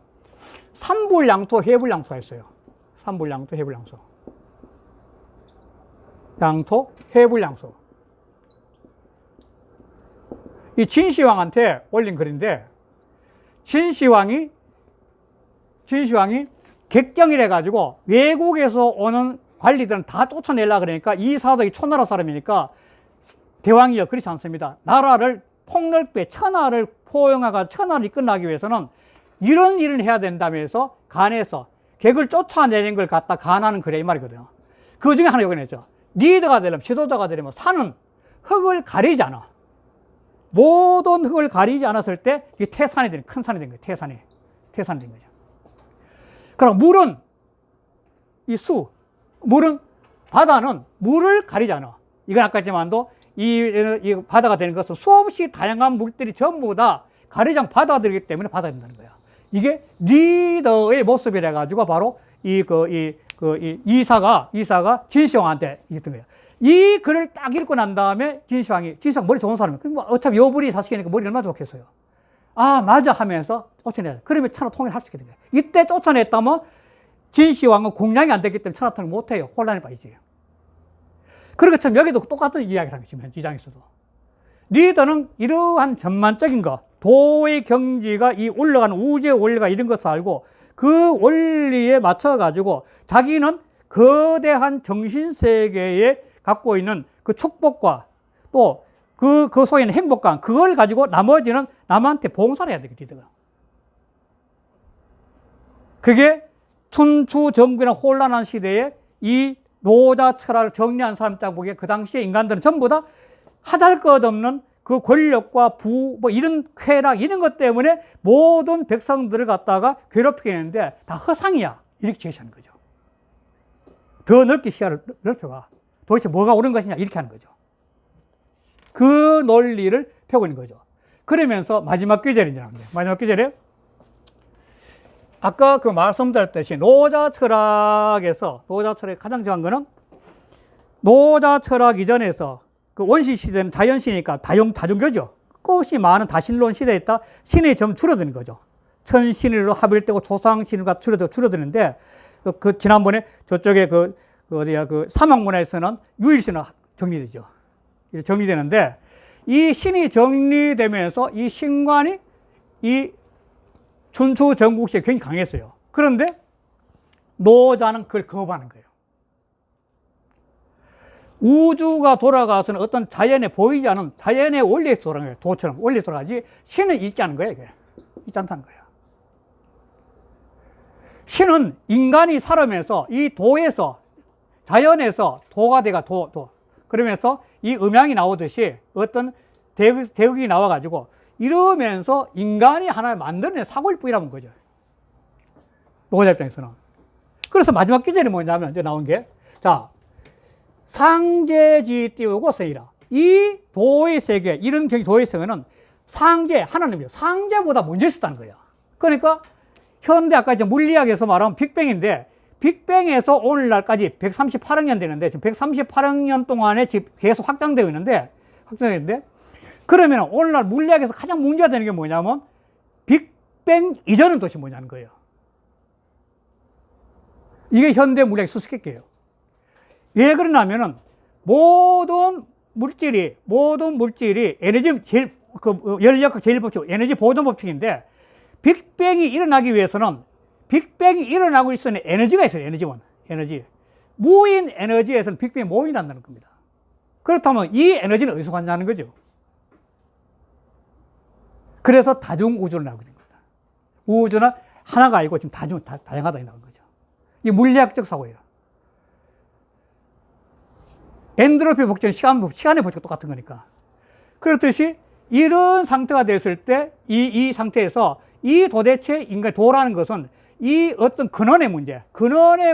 삼불양토, 해불양토가 있어요. 삼불양토, 해불양토. 양토, 해불양토. 이 진시황한테 올린 글인데, 진시황이 객경이래 가지고 외국에서 오는 관리들은 다 쫓아내려 그러니까 이 사도이 초나라 사람이니까 대왕이요. 그렇지 않습니다. 나라를 폭넓게 천하를 포용하고 천하를 이끌어나기 위해서는 이런 일을 해야 된다면서 간에서 객을 쫓아내는 걸 갖다 간하는 그래 이 말이거든요. 그 중에 하나 여기 있죠. 리더가 되려면, 지도자가 되려면 산은 흙을 가리지 않아. 모든 흙을 가리지 않았을 때 이게 태산이 되는, 큰 산이 된 거예요. 태산이 된 거죠. 그럼 물은 물은 바다는 물을 가리지 않아. 이건 아까 했지만도 이 바다가 되는 것은 수없이 다양한 물들이 전부 다 가리장 바다들이기 때문에 바다가 된다는 거야. 이게 리더의 모습이라 가지고 바로 이사가 진시황한테 있던 거예요. 이 글을 딱 읽고 난 다음에 진시황 머리 좋은 사람이에요. 그럼 어차피 여불이 사식이니까 머리 얼마나 좋겠어요. 아, 맞아 하면서 쫓아내야 돼. 그러면 천하 통일할 수 있게 된 거예요. 이때 쫓아냈다면 진시황은 공략이 안 됐기 때문에 천하 통일 못 해요. 혼란에 빠지지. 그렇게 참 여기도 똑같은 이야기를 하는 거죠. 이 장에서도. 리더는 이러한 전반적인 거, 도의 경지가 이 올라가는 우주의 원리가 이런 것을 알고 그 원리에 맞춰가지고 자기는 거대한 정신세계에 갖고 있는 그 축복과 또 그 속에 있는 행복감, 그걸 가지고 나머지는 남한테 봉사를 해야 되겠다, 리더가. 그게 춘추 전국이나 혼란한 시대에 이 노자 철학을 정리한 사람 딱 보기에 그 당시에 인간들은 전부 다 하잘것없는 그 권력과 뭐 이런 쾌락, 이런 것 때문에 모든 백성들을 갖다가 괴롭히게 했는데 다 허상이야. 이렇게 제시하는 거죠. 더 넓게 시야를 넓혀가. 도대체 뭐가 옳은 것이냐. 이렇게 하는 거죠. 그 논리를 펴고 있는 거죠. 그러면서 마지막 귀절이 이제 나옵니다. 마지막 귀절에 아까 그 말씀드렸듯이 노자 철학의 가장 중요한 거는 노자 철학 이전에서 그 원시 시대는 자연시니까 다종교죠. 꽃이 많은 다신론 시대에 있다. 신이 좀 줄어드는 거죠. 천신으로 합일되고 조상신으로 줄어드는데 그 지난번에 저쪽에 그 사막문화에서는 유일신으로 정리되죠. 정리되는데 이 신이 정리되면서 이 신관이 이 춘추 전국시에 굉장히 강했어요. 그런데 노자는 그걸 거부하는 거예요. 우주가 돌아가서는 어떤 자연에 보이지 않은 자연의 원리에서 돌아가는 거예요. 도처럼 원리에서 돌아가지 신은 있지 않은 거예요. 이게. 있지 않다는 거예요. 신은 인간이 살아면서 이 도에서 자연에서 도가 돼가 도 그러면서 이 음양이 나오듯이 어떤 대극이 나와가지고 이러면서 인간이 하나 만들어낸 사골뿌이라는 거죠. 노자 입장에서는. 그래서 마지막 기절이 뭐냐면 이제 나온 게 자, 상제지 띄우고 세이라. 이 도의 세계, 이런 도의 세계는 상제, 하나님이에요. 상제보다 먼저 있었다는 거예요. 그러니까 현대 아까 이제 물리학에서 말하면 빅뱅인데 빅뱅에서 오늘날까지 138억 년 되는데 지금 138억 년 동안에 지금 계속 확장되고 있는데 그러면 오늘날 물리학에서 가장 문제가 되는 게 뭐냐면 빅뱅 이전은 도대체 뭐냐는 거예요. 이게 현대 물리학의 수수께끼예요. 왜 그러냐면은 모든 물질이 에너지 연력학 제1법칙, 에너지 보존 법칙인데 빅뱅이 일어나기 위해서는 빅뱅이 일어나고 있으면 에너지가 있어요. 에너지. 무인 에너지에서는 빅뱅이 못 일어난다는 겁니다. 그렇다면 이 에너지는 어디서 왔냐는 거죠. 그래서 다중우주로 나오게 된 겁니다. 우주는 하나가 아니고 지금 다양하다 나온 거죠. 이 물리학적 사고예요. 엔트로피 법칙은 시간의 법칙과 똑같은 거니까. 그렇듯이 이런 상태가 됐을 때 이 상태에서 이 도대체 인간의 도라는 것은 이 어떤 근원의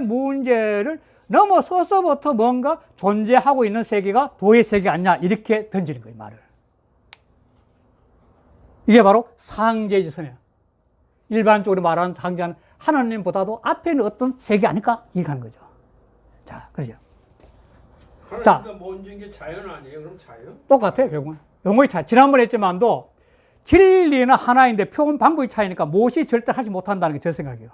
문제를 넘어서서부터 뭔가 존재하고 있는 세계가 도의 세계 아니냐 이렇게 던지는 거예요, 말을. 이게 바로 상제지선이에요. 일반적으로 말하는 상제는 하나님보다도 앞에 있는 어떤 세계 아닐까? 이렇게 하는 거죠. 자, 그러죠. 하나님보다 먼저인 게 자연 아니에요? 그럼 자연? 똑같아요, 결국은. 용어의 차이. 지난번에 했지만도 진리는 하나인데 표현 방법이 차이니까 무엇이 절대 하지 못한다는 게 제 생각이에요.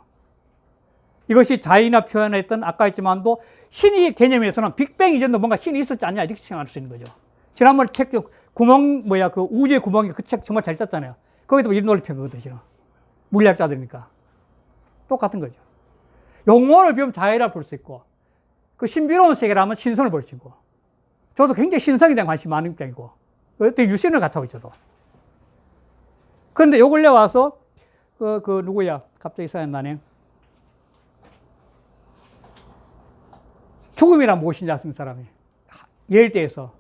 이것이 자의나 표현했던 아까 했지만도 신의 개념에서는 빅뱅 이전도 뭔가 신이 있었지 않냐 이렇게 생각할 수 있는 거죠. 지난번에 책 구멍 그 우주의 구멍이 그 책 정말 잘 짰잖아요. 거기도 이런 논리 펴거든요. 물리학자들이니까 똑같은 거죠. 용어를 배우면 자의라 볼 수 있고 그 신비로운 세계라면 신성을 볼 수 있고 저도 굉장히 신성에 대한 관심이 많은 입장이고 그때 유신을 같이 하고 있어도. 그런데 요 근래 와서 누구야 갑자기 생각나네. 죽음이란 무엇인지 아는 사람이 예일대에서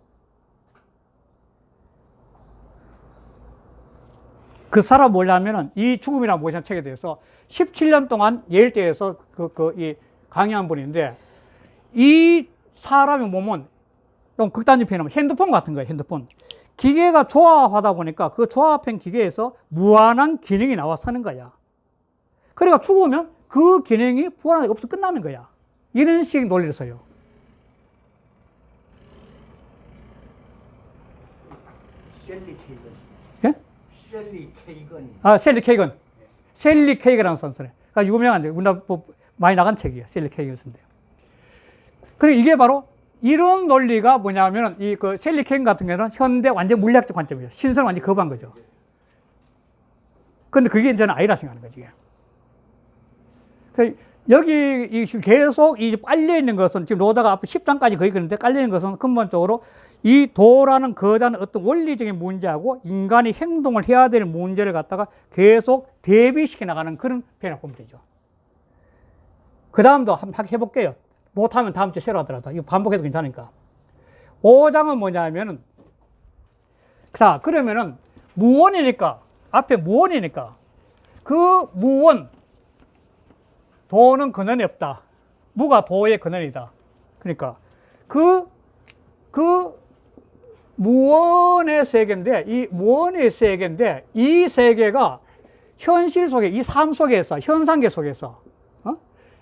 그 사람 뭐냐면은 이 죽음이란 무엇이냐는 책에 대해서 17년 동안 예일대에서 이 강의한 분인데 이 사람의 몸은 좀 극단적인 표현하면 핸드폰 같은 거예요. 핸드폰 기계가 조합하다 보니까 그 조합한 기계에서 무한한 기능이 나와 서는 거야. 그러니까 죽으면 그 기능이 불안하게 없어 끝나는 거야. 이런 식의 논리를 써요. 셀리 케이건. 예? 셀리 케이건. 아, 셀리 케이건. 셀리 케이건이라는 선수네. 그러니까 유명한, 우리나라 많이 나간 책이에요. 셀리 케이건 선수인데. 그리고 이게 바로 이런 논리가 뭐냐면 이 셀리 케이건 같은 경우는 현대 완전 물리학적 관점이에요. 신성을 완전 거부한 거죠. 근데 그게 저는 아니라 생각하는 거지. 여기 계속 이 깔려 있는 것은 지금 로다가 앞에 10장까지 거의 그런데 깔려 있는 것은 근본적으로 이 도라는 거대한 어떤 원리적인 문제하고 인간이 행동을 해야 될 문제를 갖다가 계속 대비시켜 나가는 그런 표현을 보면 되죠. 그 다음도 한번 해볼게요. 못하면 다음 주에 새로 하더라도 이거 반복해도 괜찮으니까. 5장은 뭐냐면은 자 그러면은 무원이니까 앞에 무원이니까 그 무원 도는 근원이 없다. 무가 도의 근원이다. 그러니까 그 무원의 세계인데 이 무원의 세계인데 이 세계가 현실 속에 이 삶 속에서 현상계 속에서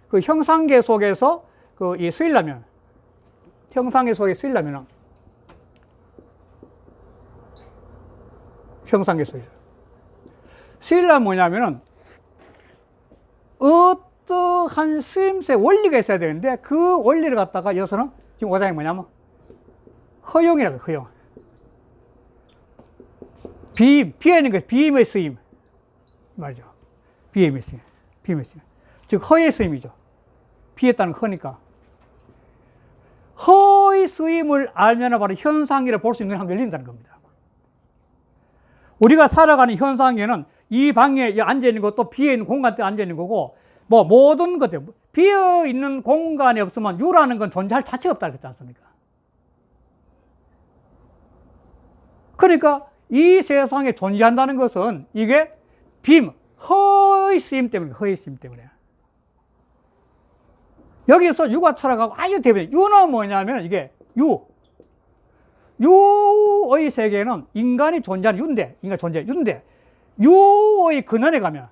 그 형상계 속에서 이 쓰이려면 형상계 속에 쓰이려면 형상계 속에 쓰이려면 뭐냐면은 어떠한 쓰임새 원리가 있어야 되는데 그 원리를 갖다가 여기서는 지금 5장이 뭐냐면 허용이라고 허용. 비에 있는 거 비임의 쓰임 말이죠. 비임의 쓰임. 비임의 쓰임. 즉 허의 쓰임이죠. 비했다는 허니까. 허의 쓰임을 알면 바로 현상계를 볼 수 있는 눈이 열린다는 겁니다. 우리가 살아가는 현상계는 이 방에 앉아 있는 것도 비어 있는 공간에 앉아 있는 거고 뭐 모든 것들 비어 있는 공간이 없으면 유라는 건 존재할 자체가 없다 그랬지 않습니까? 그러니까 이 세상에 존재한다는 것은 이게 빔, 허의 쓰임 때문에 허의 쓰임 때문에 여기서 유가 철학하고 아주 대변 유는 뭐냐면 이게 유의 세계는 인간이 존재하는 유인데 인간 존재 유인데 유의 근원에 가면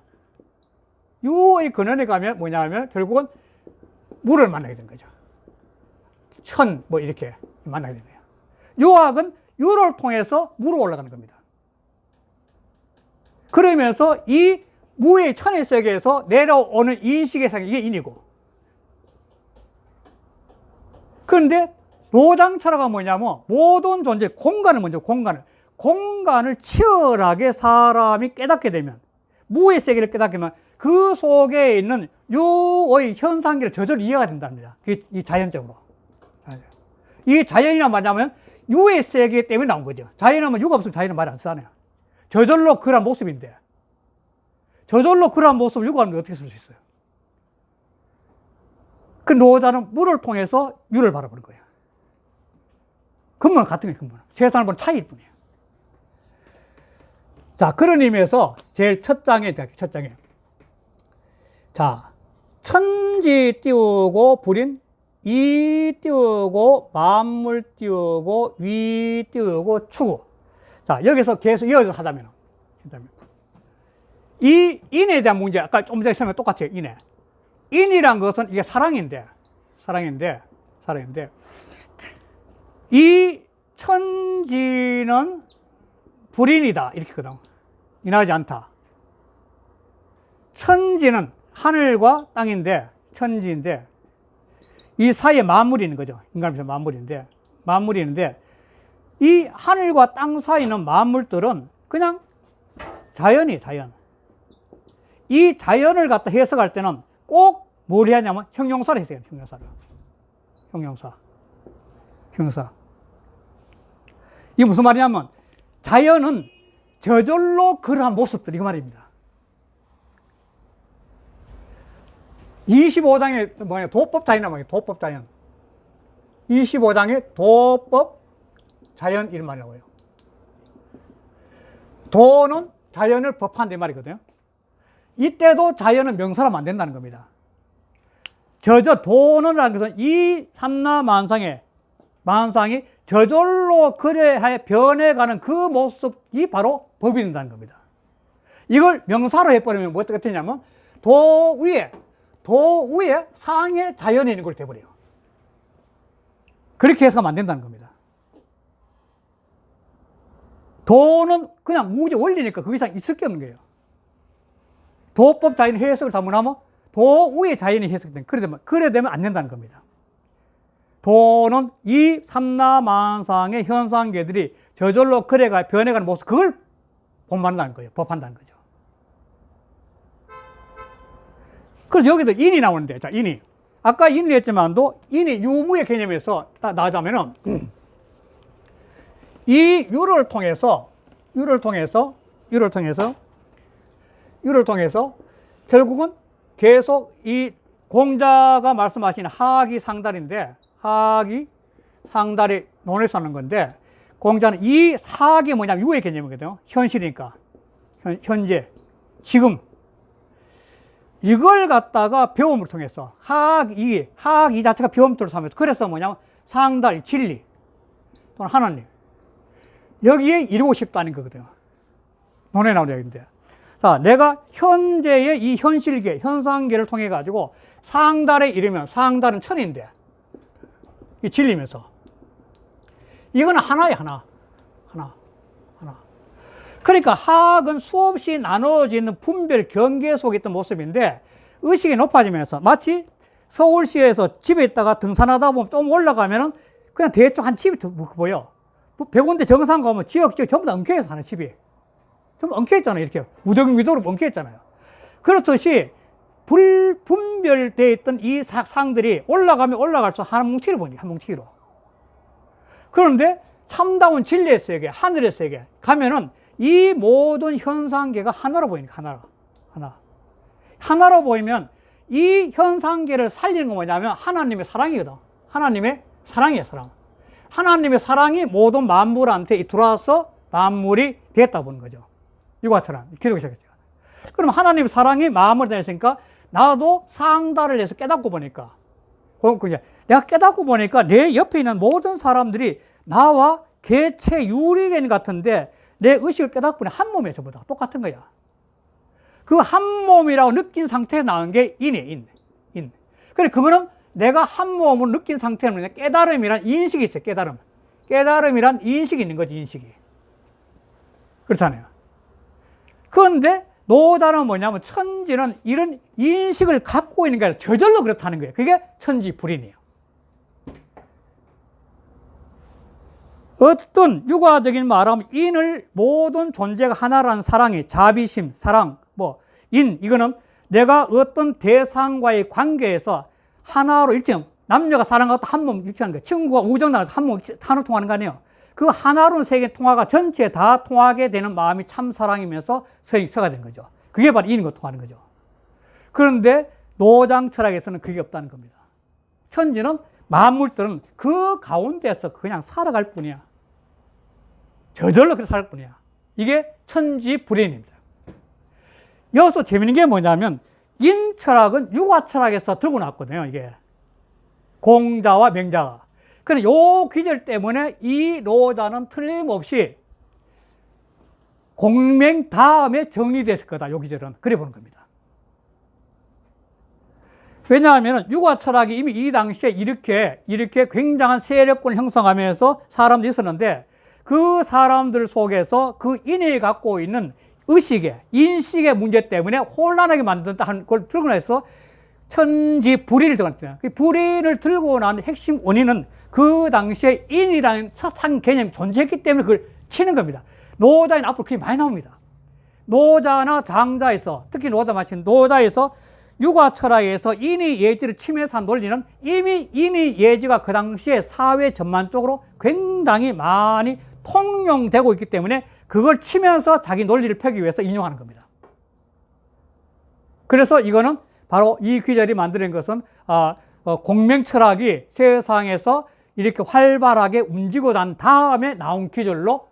뭐냐면 결국은 물을 만나게 된 거죠. 천 뭐 이렇게 만나게 된 거예요. 유학은 유를 통해서 무로 올라가는 겁니다. 그러면서 이 무의 천의 세계에서 내려오는 인식의 세계 이게 인이고 그런데 로장 철학은 뭐냐면 모든 존재 공간을 먼저 공간을 치열하게 사람이 깨닫게 되면 무의 세계를 깨닫게 되면 그 속에 있는 유의 현상계를 저절로 이해가 된답니다. 이 자연적으로. 이 자연이란 말하면 유의 세계 때문에 나온 거죠. 자연하면 유가 없으면 자연은 말 안 쓰잖아요. 저절로 그런 모습인데 저절로 그런 모습을 유가 없는데 어떻게 쓸 수 있어요? 그 노자는 물을 통해서 유를 바라보는 거예요. 근본은 같은 거예요. 근본은. 세상을 보는 차이일 뿐이에요. 자, 그런 의미에서 제일 첫 장에 자, 천지 띄우고 불인 이 띄우고 만물 띄우고 위 띄우고 추구. 자, 여기서 계속 이어서 하자면 이 인에 대한 문제 아까 좀 전에 설명 똑같아요. 인이란 것은 이게 사랑인데 이 천지는 불인이다 이렇게 거든. 인하지 않다. 천지는 하늘과 땅인데, 천지인데, 이 사이에 만물이 있는 거죠. 인간에서 만물이 있는데, 이 하늘과 땅 사이에 있는 만물들은 그냥 자연이에요, 자연. 이 자연을 갖다 해석할 때는 꼭 뭘 해야 하냐면 형용사를 해석해야 돼요, 형용사. 이게 무슨 말이냐면 자연은 저절로 그러한 모습들, 이거 말입니다. 25장에 뭐냐, 도법 자연이란 말이에요, 도법 자연. 25장에 도법 자연 이런 말이라고 해요. 도는 자연을 법한다 이 말이거든요. 이때도 자연은 명사로 안 된다는 겁니다. 도는라는 것은 이 삼라만상이 저절로 그래야 변해가는 그 모습이 바로 법이 된다는 겁니다. 이걸 명사로 해버리면 뭐 어떻게 되냐면 도 위에 상에 자연이 있는 걸 돼버려요. 그렇게 해서는 안 된다는 겁니다. 도는 그냥 우주 원리니까 그 이상 있을 게 없는 거예요. 도법 자연 해석을 담으면 도 위에 자연이 해석된, 그래 되면 안 된다는 겁니다. 도는 이 삼라만상의 현상계들이 저절로 그래가 변해가는 모습, 그걸 본받는다는 거예요. 법한다는 거죠. 그래서 여기도 인이 나오는데, 자, 인이. 아까 인을 했지만도 인이 유무의 개념에서 나자면은 이 유를 통해서 결국은 계속 이 공자가 말씀하신 하악이 상달인데, 하악이 상달이 논에서 하는 건데, 공자는 이 사악이 뭐냐면 유의 개념이거든요. 현실이니까. 현재, 지금. 이걸 갖다가 배움을 통해서, 하악 이 자체가 배움을 삼아서, 그래서 뭐냐면 상달, 진리, 또는 하나님. 여기에 이루고 싶다는 거거든요. 논에 나오는 얘기인데. 자, 내가 현재의 이 현실계, 현상계를 통해 가지고 상달에 이르면, 상달은 천인데, 이 진리면서. 이거는 하나예요, 하나. 그러니까 하악은 수없이 나눠지는 분별 경계 속에 있던 모습인데, 의식이 높아지면서 마치 서울시에서 집에 있다가 등산하다 보면 좀 올라가면은 그냥 대충 한 집이 보여. 100군데 정상 가면 지역 전부 다 엉켜서 사는 집이. 전부 엉켜있잖아요. 이렇게 무더기무더기로 엉켜있잖아요. 그렇듯이 불분별되어 있던 이 상들이 올라가면 올라갈수록 한 뭉치를 보니, 한 뭉치기로. 그런데 참다운 진리의 세계, 하늘의 세계 가면은 이 모든 현상계가 하나로 보이니까, 하나로 보이면 이 현상계를 살리는 건 뭐냐면 하나님의 사랑이거든. 하나님의 사랑이에요, 사랑. 하나님의 사랑이 모든 만물한테 들어와서 만물이 됐다 보는 거죠. 이거처럼 기록이 시작했어요. 그럼 하나님의 사랑이 마음을 되니까 나도 상달을 해서 깨닫고 보니까, 내가 깨닫고 보니까 내 옆에 있는 모든 사람들이 나와 개체 유리견 같은데 내 의식을 깨닫고 보니 한 몸에 전부 다 똑같은 거야. 그 한 몸이라고 느낀 상태에서 나온 게 인이에요, 인. 그래, 그거는 내가 한 몸으로 느낀 상태는 깨달음이란 인식이 있어요, 깨달음. 깨달음이란 인식이 있는 거지, 인식이. 그렇잖아요. 그런데 노자는 뭐냐면 천지는 이런 인식을 갖고 있는 게 아니라 저절로 그렇다는 거예요. 그게 천지불인이에요. 어떤 육아적인 말하면 인을 모든 존재가 하나라는 사랑이, 자비심, 사랑, 이거는 내가 어떤 대상과의 관계에서 하나로 일정, 남녀가 사랑하고 한 몸 일치하는 거예요. 친구가 우정 나가도 한 몸 하나로 통하는 거 아니에요. 그 하나로 세계 통화가 전체 다 통하게 되는 마음이 참 사랑이면서 서가 되는 거죠. 그게 바로 인과 통하는 거죠. 그런데 노장 철학에서는 그게 없다는 겁니다. 천지는, 만물들은 그 가운데서 그냥 살아갈 뿐이야. 저절로 그렇게 살 뿐이야. 이게 천지불인입니다. 여기서 재밌는 게 뭐냐면 인철학은 유화철학에서 들고 나왔거든요. 이게 공자와 명자가. 그런데 요 귀절 때문에 이 노자는 틀림없이 공명 다음에 정리됐을 거다. 요 귀절은 그래 보는 겁니다. 왜냐하면 유화철학이 이미 이 당시에 이렇게 굉장한 세력권을 형성하면서 사람들이 있었는데, 그 사람들 속에서 그 인이 갖고 있는 의식의, 인식의 문제 때문에 혼란하게 만든다 하는 걸 들고 나서 천지불인을 들고 났잖아요. 그 불인을 들고 난 핵심 원인은 그 당시에 인이라는 사상 개념이 존재했기 때문에 그걸 치는 겁니다. 노자는 앞으로 그게 많이 나옵니다. 노자나 장자에서, 특히 노자 마친 노자에서 육아 철학에서 인의 예지를 침해서 한 논리는 이미 인의 예지가 그 당시에 사회 전반적으로 굉장히 많이 통용되고 있기 때문에 그걸 치면서 자기 논리를 펴기 위해서 인용하는 겁니다. 그래서 이거는 바로 이 귀절이 만드는 것은 공명 철학이 세상에서 이렇게 활발하게 움직이고 난 다음에 나온 귀절로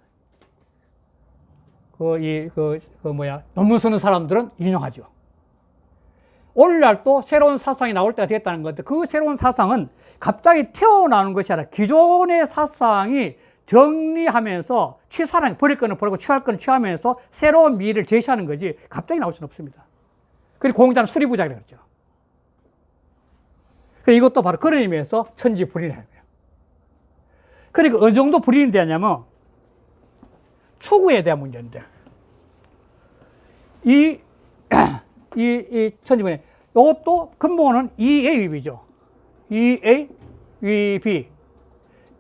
논문 쓰는 사람들은 인용하죠. 오늘날 또 새로운 사상이 나올 때가 됐다는 건데 그 새로운 사상은 갑자기 태어나는 것이 아니라 기존의 사상이 정리하면서 취사랑 버릴 거는 버리고 취할 거는 취하면서 새로운 미를 제시하는 거지 갑자기 나올 수는 없습니다. 그리고 공자는 수리부작이라고 그랬죠. 이것도 바로 그런 의미에서 천지불인이라는 거예요. 그러니까 어느 정도 불인이 되냐면 추구에 대한 문제인데 이 천지불인 이것도 근본은 E의 위비죠. E의 위비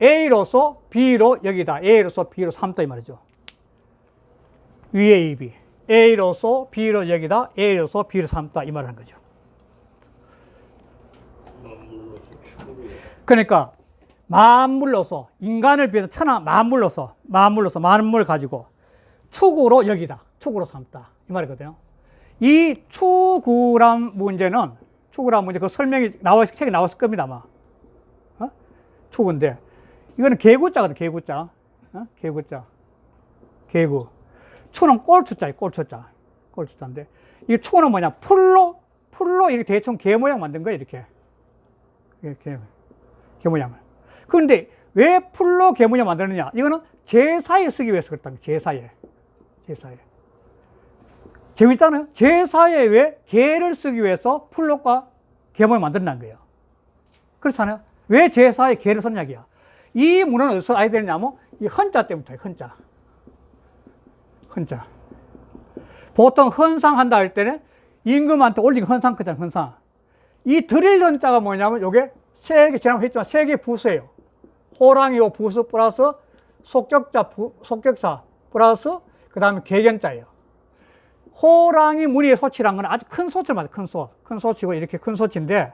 A로서 B로 여기다 A로서 B로 삼다 이 말이죠. 위의 위비 A로서 B로 여기다 A로서 B로 삼다 이 말을 하는 거죠. 그러니까 만물로서 인간을 비해서 천하 만물로서 만물 가지고 축으로 여기다 축으로 삼다 이 말이거든요. 이 축구란 문제는 그 설명이 책에 나왔을 겁니다 아마. 축구인데 이거는 개구자거든. 개구자. 개구자. 개구. 추는 꼴추자예요. 꼴추자인데 이 축구는 뭐냐? 풀로 이렇게 대충 개 모양 만든 거예요. 이렇게 개 모양을. 그런데 왜 풀로 개 모양 만드느냐? 이거는 제사에 쓰기 위해서 그랬다는 거예요. 제사에. 재밌잖아요. 제사에 왜 개를 쓰기 위해서 풀로과 개 모양 만든다는 거예요. 그렇잖아요. 왜 제사에 개를 썼냐기야. 이 문헌은 어디서 알게 되느냐면 이 헌자 때문에 헌자. 보통 헌상한다 할 때는 임금한테 올린 헌상 거잖아요. 헌상. 이 드릴 헌자가 뭐냐면 요게 세 개, 지난번에 했지만 세 개 부수예요. 호랑이요 부수 플러스 속격사 플러스 그 다음에 개견자예요. 호랑이 무늬의 소치란 건 아주 큰 소치를 말해요. 큰 소치고 이렇게 큰 소치인데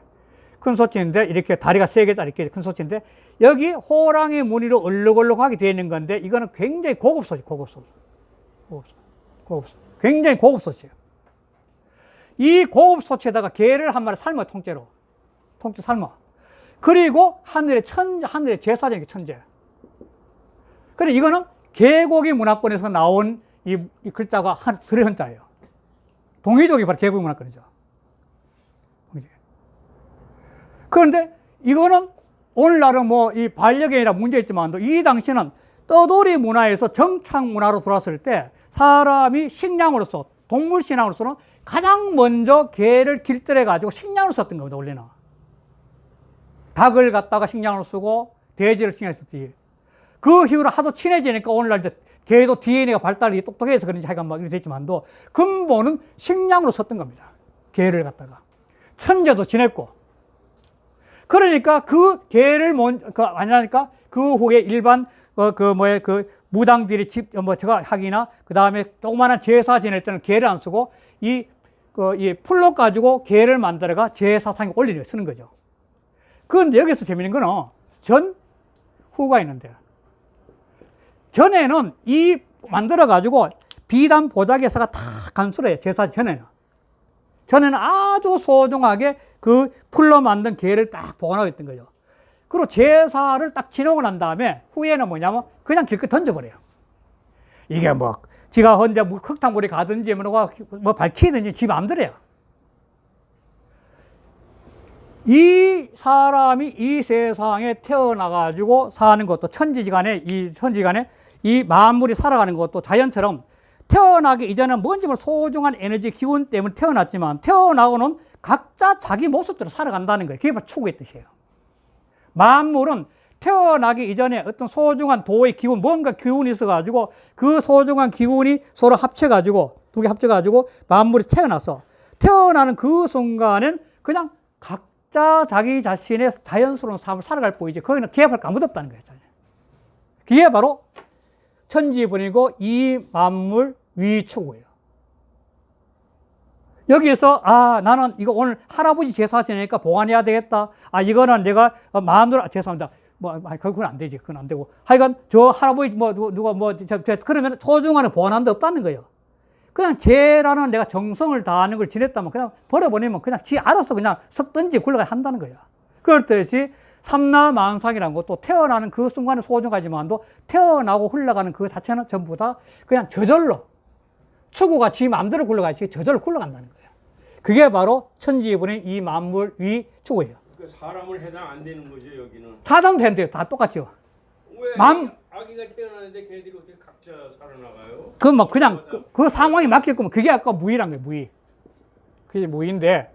이렇게 다리가 세 개짜리 이렇게 큰 소치인데 여기 호랑이 무늬로 얼룩얼룩하게 되어 있는 건데 이거는 굉장히 고급 소치. 굉장히 고급 소치예요. 이 고급 소치에다가 개를 한 마리 삶아요. 통째 삶아. 그리고 하늘의 제사장이 천재. 그래 이거는 계곡이 문화권에서 나온 이 글자가 드릴 헌자예요. 동이족이 바로 계곡이 문화권이죠. 그런데 이거는 오늘날은 이 반려견이라 문제 있지만 이 당시는 떠돌이 문화에서 정착 문화로 들어왔을 때 사람이 식량으로서 동물 신앙으로서는 가장 먼저 개를 길들여 가지고 식량으로 썼던 겁니다. 원래는 닭을 갖다가 식량으로 쓰고 돼지를 식량으로 썼지. 그 이후로 하도 친해지니까 오늘날 이제 개도 DNA가 발달이 똑똑해서 그런지 하여간 막 이렇게 됐지만도 근본은 식량으로 썼던 겁니다. 개를 갖다가 천재도 지냈고. 그러니까 그 개를 만나니까 그 후에 일반 무당들이 저거 하기나 그 다음에 조그마한 제사 지낼 때는 개를 안 쓰고 이 풀로 가지고 개를 만들어가 제사상에 쓰는 거죠. 그런데 여기서 재밌는 거는 전, 후가 있는데 전에는 이 만들어 가지고 비단 보자기에서가 다 간수해요. 제사 전에는 아주 소중하게 그 풀로 만든 개를 딱 보관하고 있던 거죠. 그리고 제사를 딱 지내고 난 다음에 후에는 뭐냐면 그냥 길거리 던져버려요. 이게 지가 혼자 흙탕물에 가든지 밝히든지 지 마음대로야. 이 사람이 이 세상에 태어나가지고 사는 것도 천지간에 이 만물이 살아가는 것도 자연처럼 태어나기 이전은 뭔지 소중한 에너지 기운 때문에 태어났지만 태어나고는 각자 자기 모습대로 살아간다는 거예요. 그게 바로 추구의 뜻이에요. 만물은 태어나기 이전에 어떤 소중한 도의 기운, 뭔가 기운이 있어가지고 그 소중한 기운이 서로 합쳐가지고, 두 개 합쳐가지고 만물이 태어났어. 태어나는 그 순간엔 그냥 각자 자기 자신의 자연스러운 삶을 살아갈 뿐이지 거기는 개입할 거 아무도 없다는 거예요. 그게 바로 천지분이고 이 만물 위축이에요. 여기에서 나는 이거 오늘 할아버지 제사 지내니까 보관해야 되겠다. 이거는 내가 마음대로 죄송합니다. 그건 안 되지. 그건 안 되고. 하여간 저 할아버지 누가 그러면 소중한 보관한데 없다는 거예요. 그냥 죄라는 내가 정성을 다하는 걸 지냈다면 그냥 버려버리면 그냥 지 알아서 그냥 섞든지 굴러가 한다는 거야. 그렇듯이 삼라만상이라는 것도 태어나는 그 순간에 소중하지만도 태어나고 흘러가는 그 자체는 전부 다 그냥 저절로 추구가 지 마음대로 굴러가지 저절로 굴러간다는 거예요. 그게 바로 천지분의 이 만물 위 추구예요. 그러니까 사람을 해당 안 되는 거죠, 여기는. 사람도 된대요. 다 똑같죠. 왜 맘- 아기가 태어나는데 걔들이 어떻게 각자 살아나가요? 그냥 그 상황에 맞게끔 그게 아까 무의란 거예요. 무의. 그게 무의인데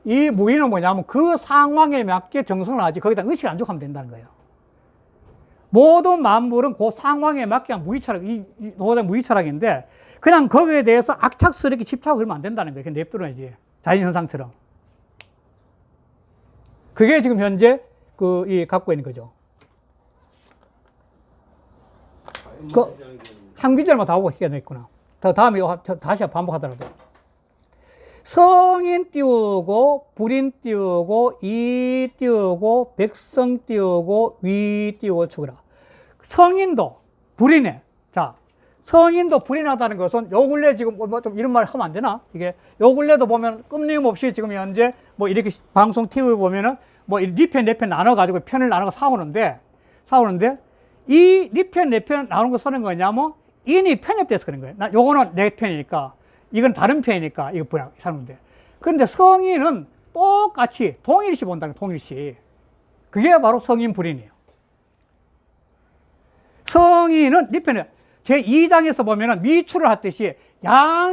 이 무의는 뭐냐면 그 상황에 맞게 정성을 하지 거기다 의식을 안 족하면 된다는 거예요. 모든 만물은 그 상황에 맞게 무의 철학, 이 무의 철학인데 그냥 거기에 대해서 악착스럽게 집착하고 그러면 안 된다는 거예요. 그냥 냅두어야지. 자연현상처럼. 그게 지금 현재 갖고 있는 거죠. 한 귀절만 다 하고 시켜냈구나. 다음에 다시 반복하더라도. 성인 띄우고, 불인 띄우고, 이 띄우고, 백성 띄우고, 위 띄우고 추구라. 성인도 불인해. 자, 성인도 불인하다는 것은 요 근래 지금 좀 이런 말 하면 안 되나? 이게 요 근래도 보면 끊임없이 지금 현재 이렇게 방송 TV 보면은 리편, 네편 나눠가지고 편을 나눠서 싸우는데 이 리편, 네편 나누는 거 쓰는 거냐면 인이 편협돼서 그런 거예요. 요거는 내 편이니까, 이건 다른 편이니까, 이거 뭐야, 사는데. 그런데 성인은 똑같이 동일시 본다는 거예요, 동일시. 그게 바로 성인 불인이에요. 성인은 리편에, 제2장에서 보면은 미추를 하듯이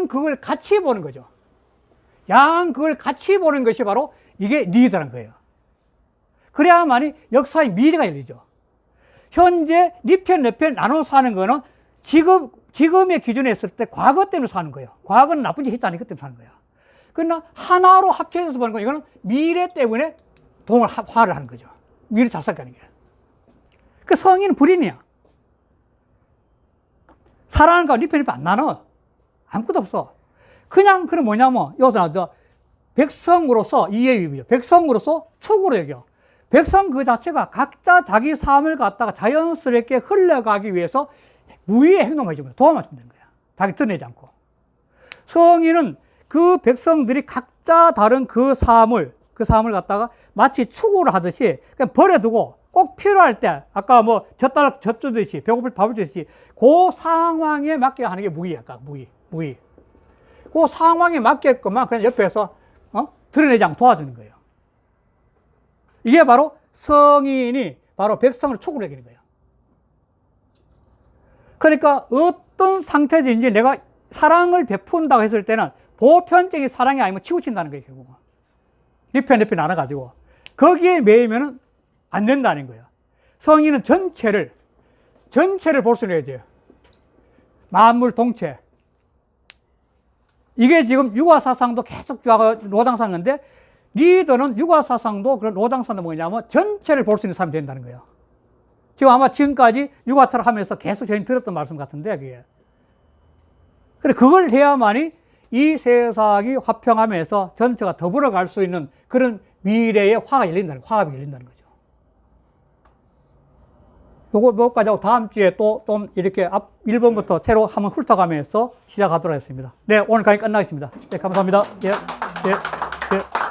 그걸 같이 보는 거죠. 그걸 같이 보는 것이 바로 이게 리더라는 거예요. 그래야만이 역사의 미래가 열리죠. 현재 리편, 네편 나눠서 사는 거는 지금의 기준에 있을 때 과거 때문에 사는 거예요. 과거는 나쁜 짓 했지 않으니까 때문에 사는 거야. 그러나 하나로 합쳐서 보는 건 이거는 미래 때문에 화를 하는 거죠. 미래 잘 살게 하는 거야. 그 성인은 불인이야. 사랑하는 거 리편, 네편 안 나눠. 아무것도 없어. 그럼 뭐냐면, 여기서 백성으로서, 이해위비죠. 백성으로서 축으로 여겨. 백성 그 자체가 각자 자기 삶을 갖다가 자연스럽게 흘러가기 위해서 무의의 행동을 해주면 도와주면 되는 거야. 자기 드러내지 않고. 성인은 그 백성들이 각자 다른 그 삶을 갖다가 마치 추구를 하듯이 그냥 버려두고 꼭 필요할 때, 아까 젖 주듯이, 배고플 때 밥을 주듯이, 그 상황에 맞게 하는 게 무의야, 아까 무의. 그 상황에 맞게끔만 그냥 옆에서, 드러내지 않고 도와주는 거예요. 이게 바로 성인이 바로 백성을 축으로 여기는 거예요. 그러니까 어떤 상태든지 내가 사랑을 베푼다고 했을 때는 보편적인 사랑이 아니면 치우친다는 거예요, 결국은. 리편, 네편 나눠가지고. 거기에 매이면은 안 된다는 거예요. 성인은 전체를 볼 수 있어야 돼요. 만물 동체. 이게 지금 육아사상도 계속 노장사상인데, 리더는 육아사상도 그런 노장사상도 뭐냐면 전체를 볼 수 있는 사람이 된다는 거예요. 지금 아마 지금까지 육아철학 하면서 계속 저희는 들었던 말씀 같은데, 그게. 그래, 그걸 해야만이 이 세상이 화평하면서 전체가 더불어 갈 수 있는 그런 미래의 화합이 열린다는 거죠. 요거까지 하고 다음 주에 또 좀 이렇게 앞 1번부터 새로 한번 훑어가면서 시작하도록 하겠습니다. 네, 오늘 강의 끝나겠습니다. 네, 감사합니다. 예, 예, 예.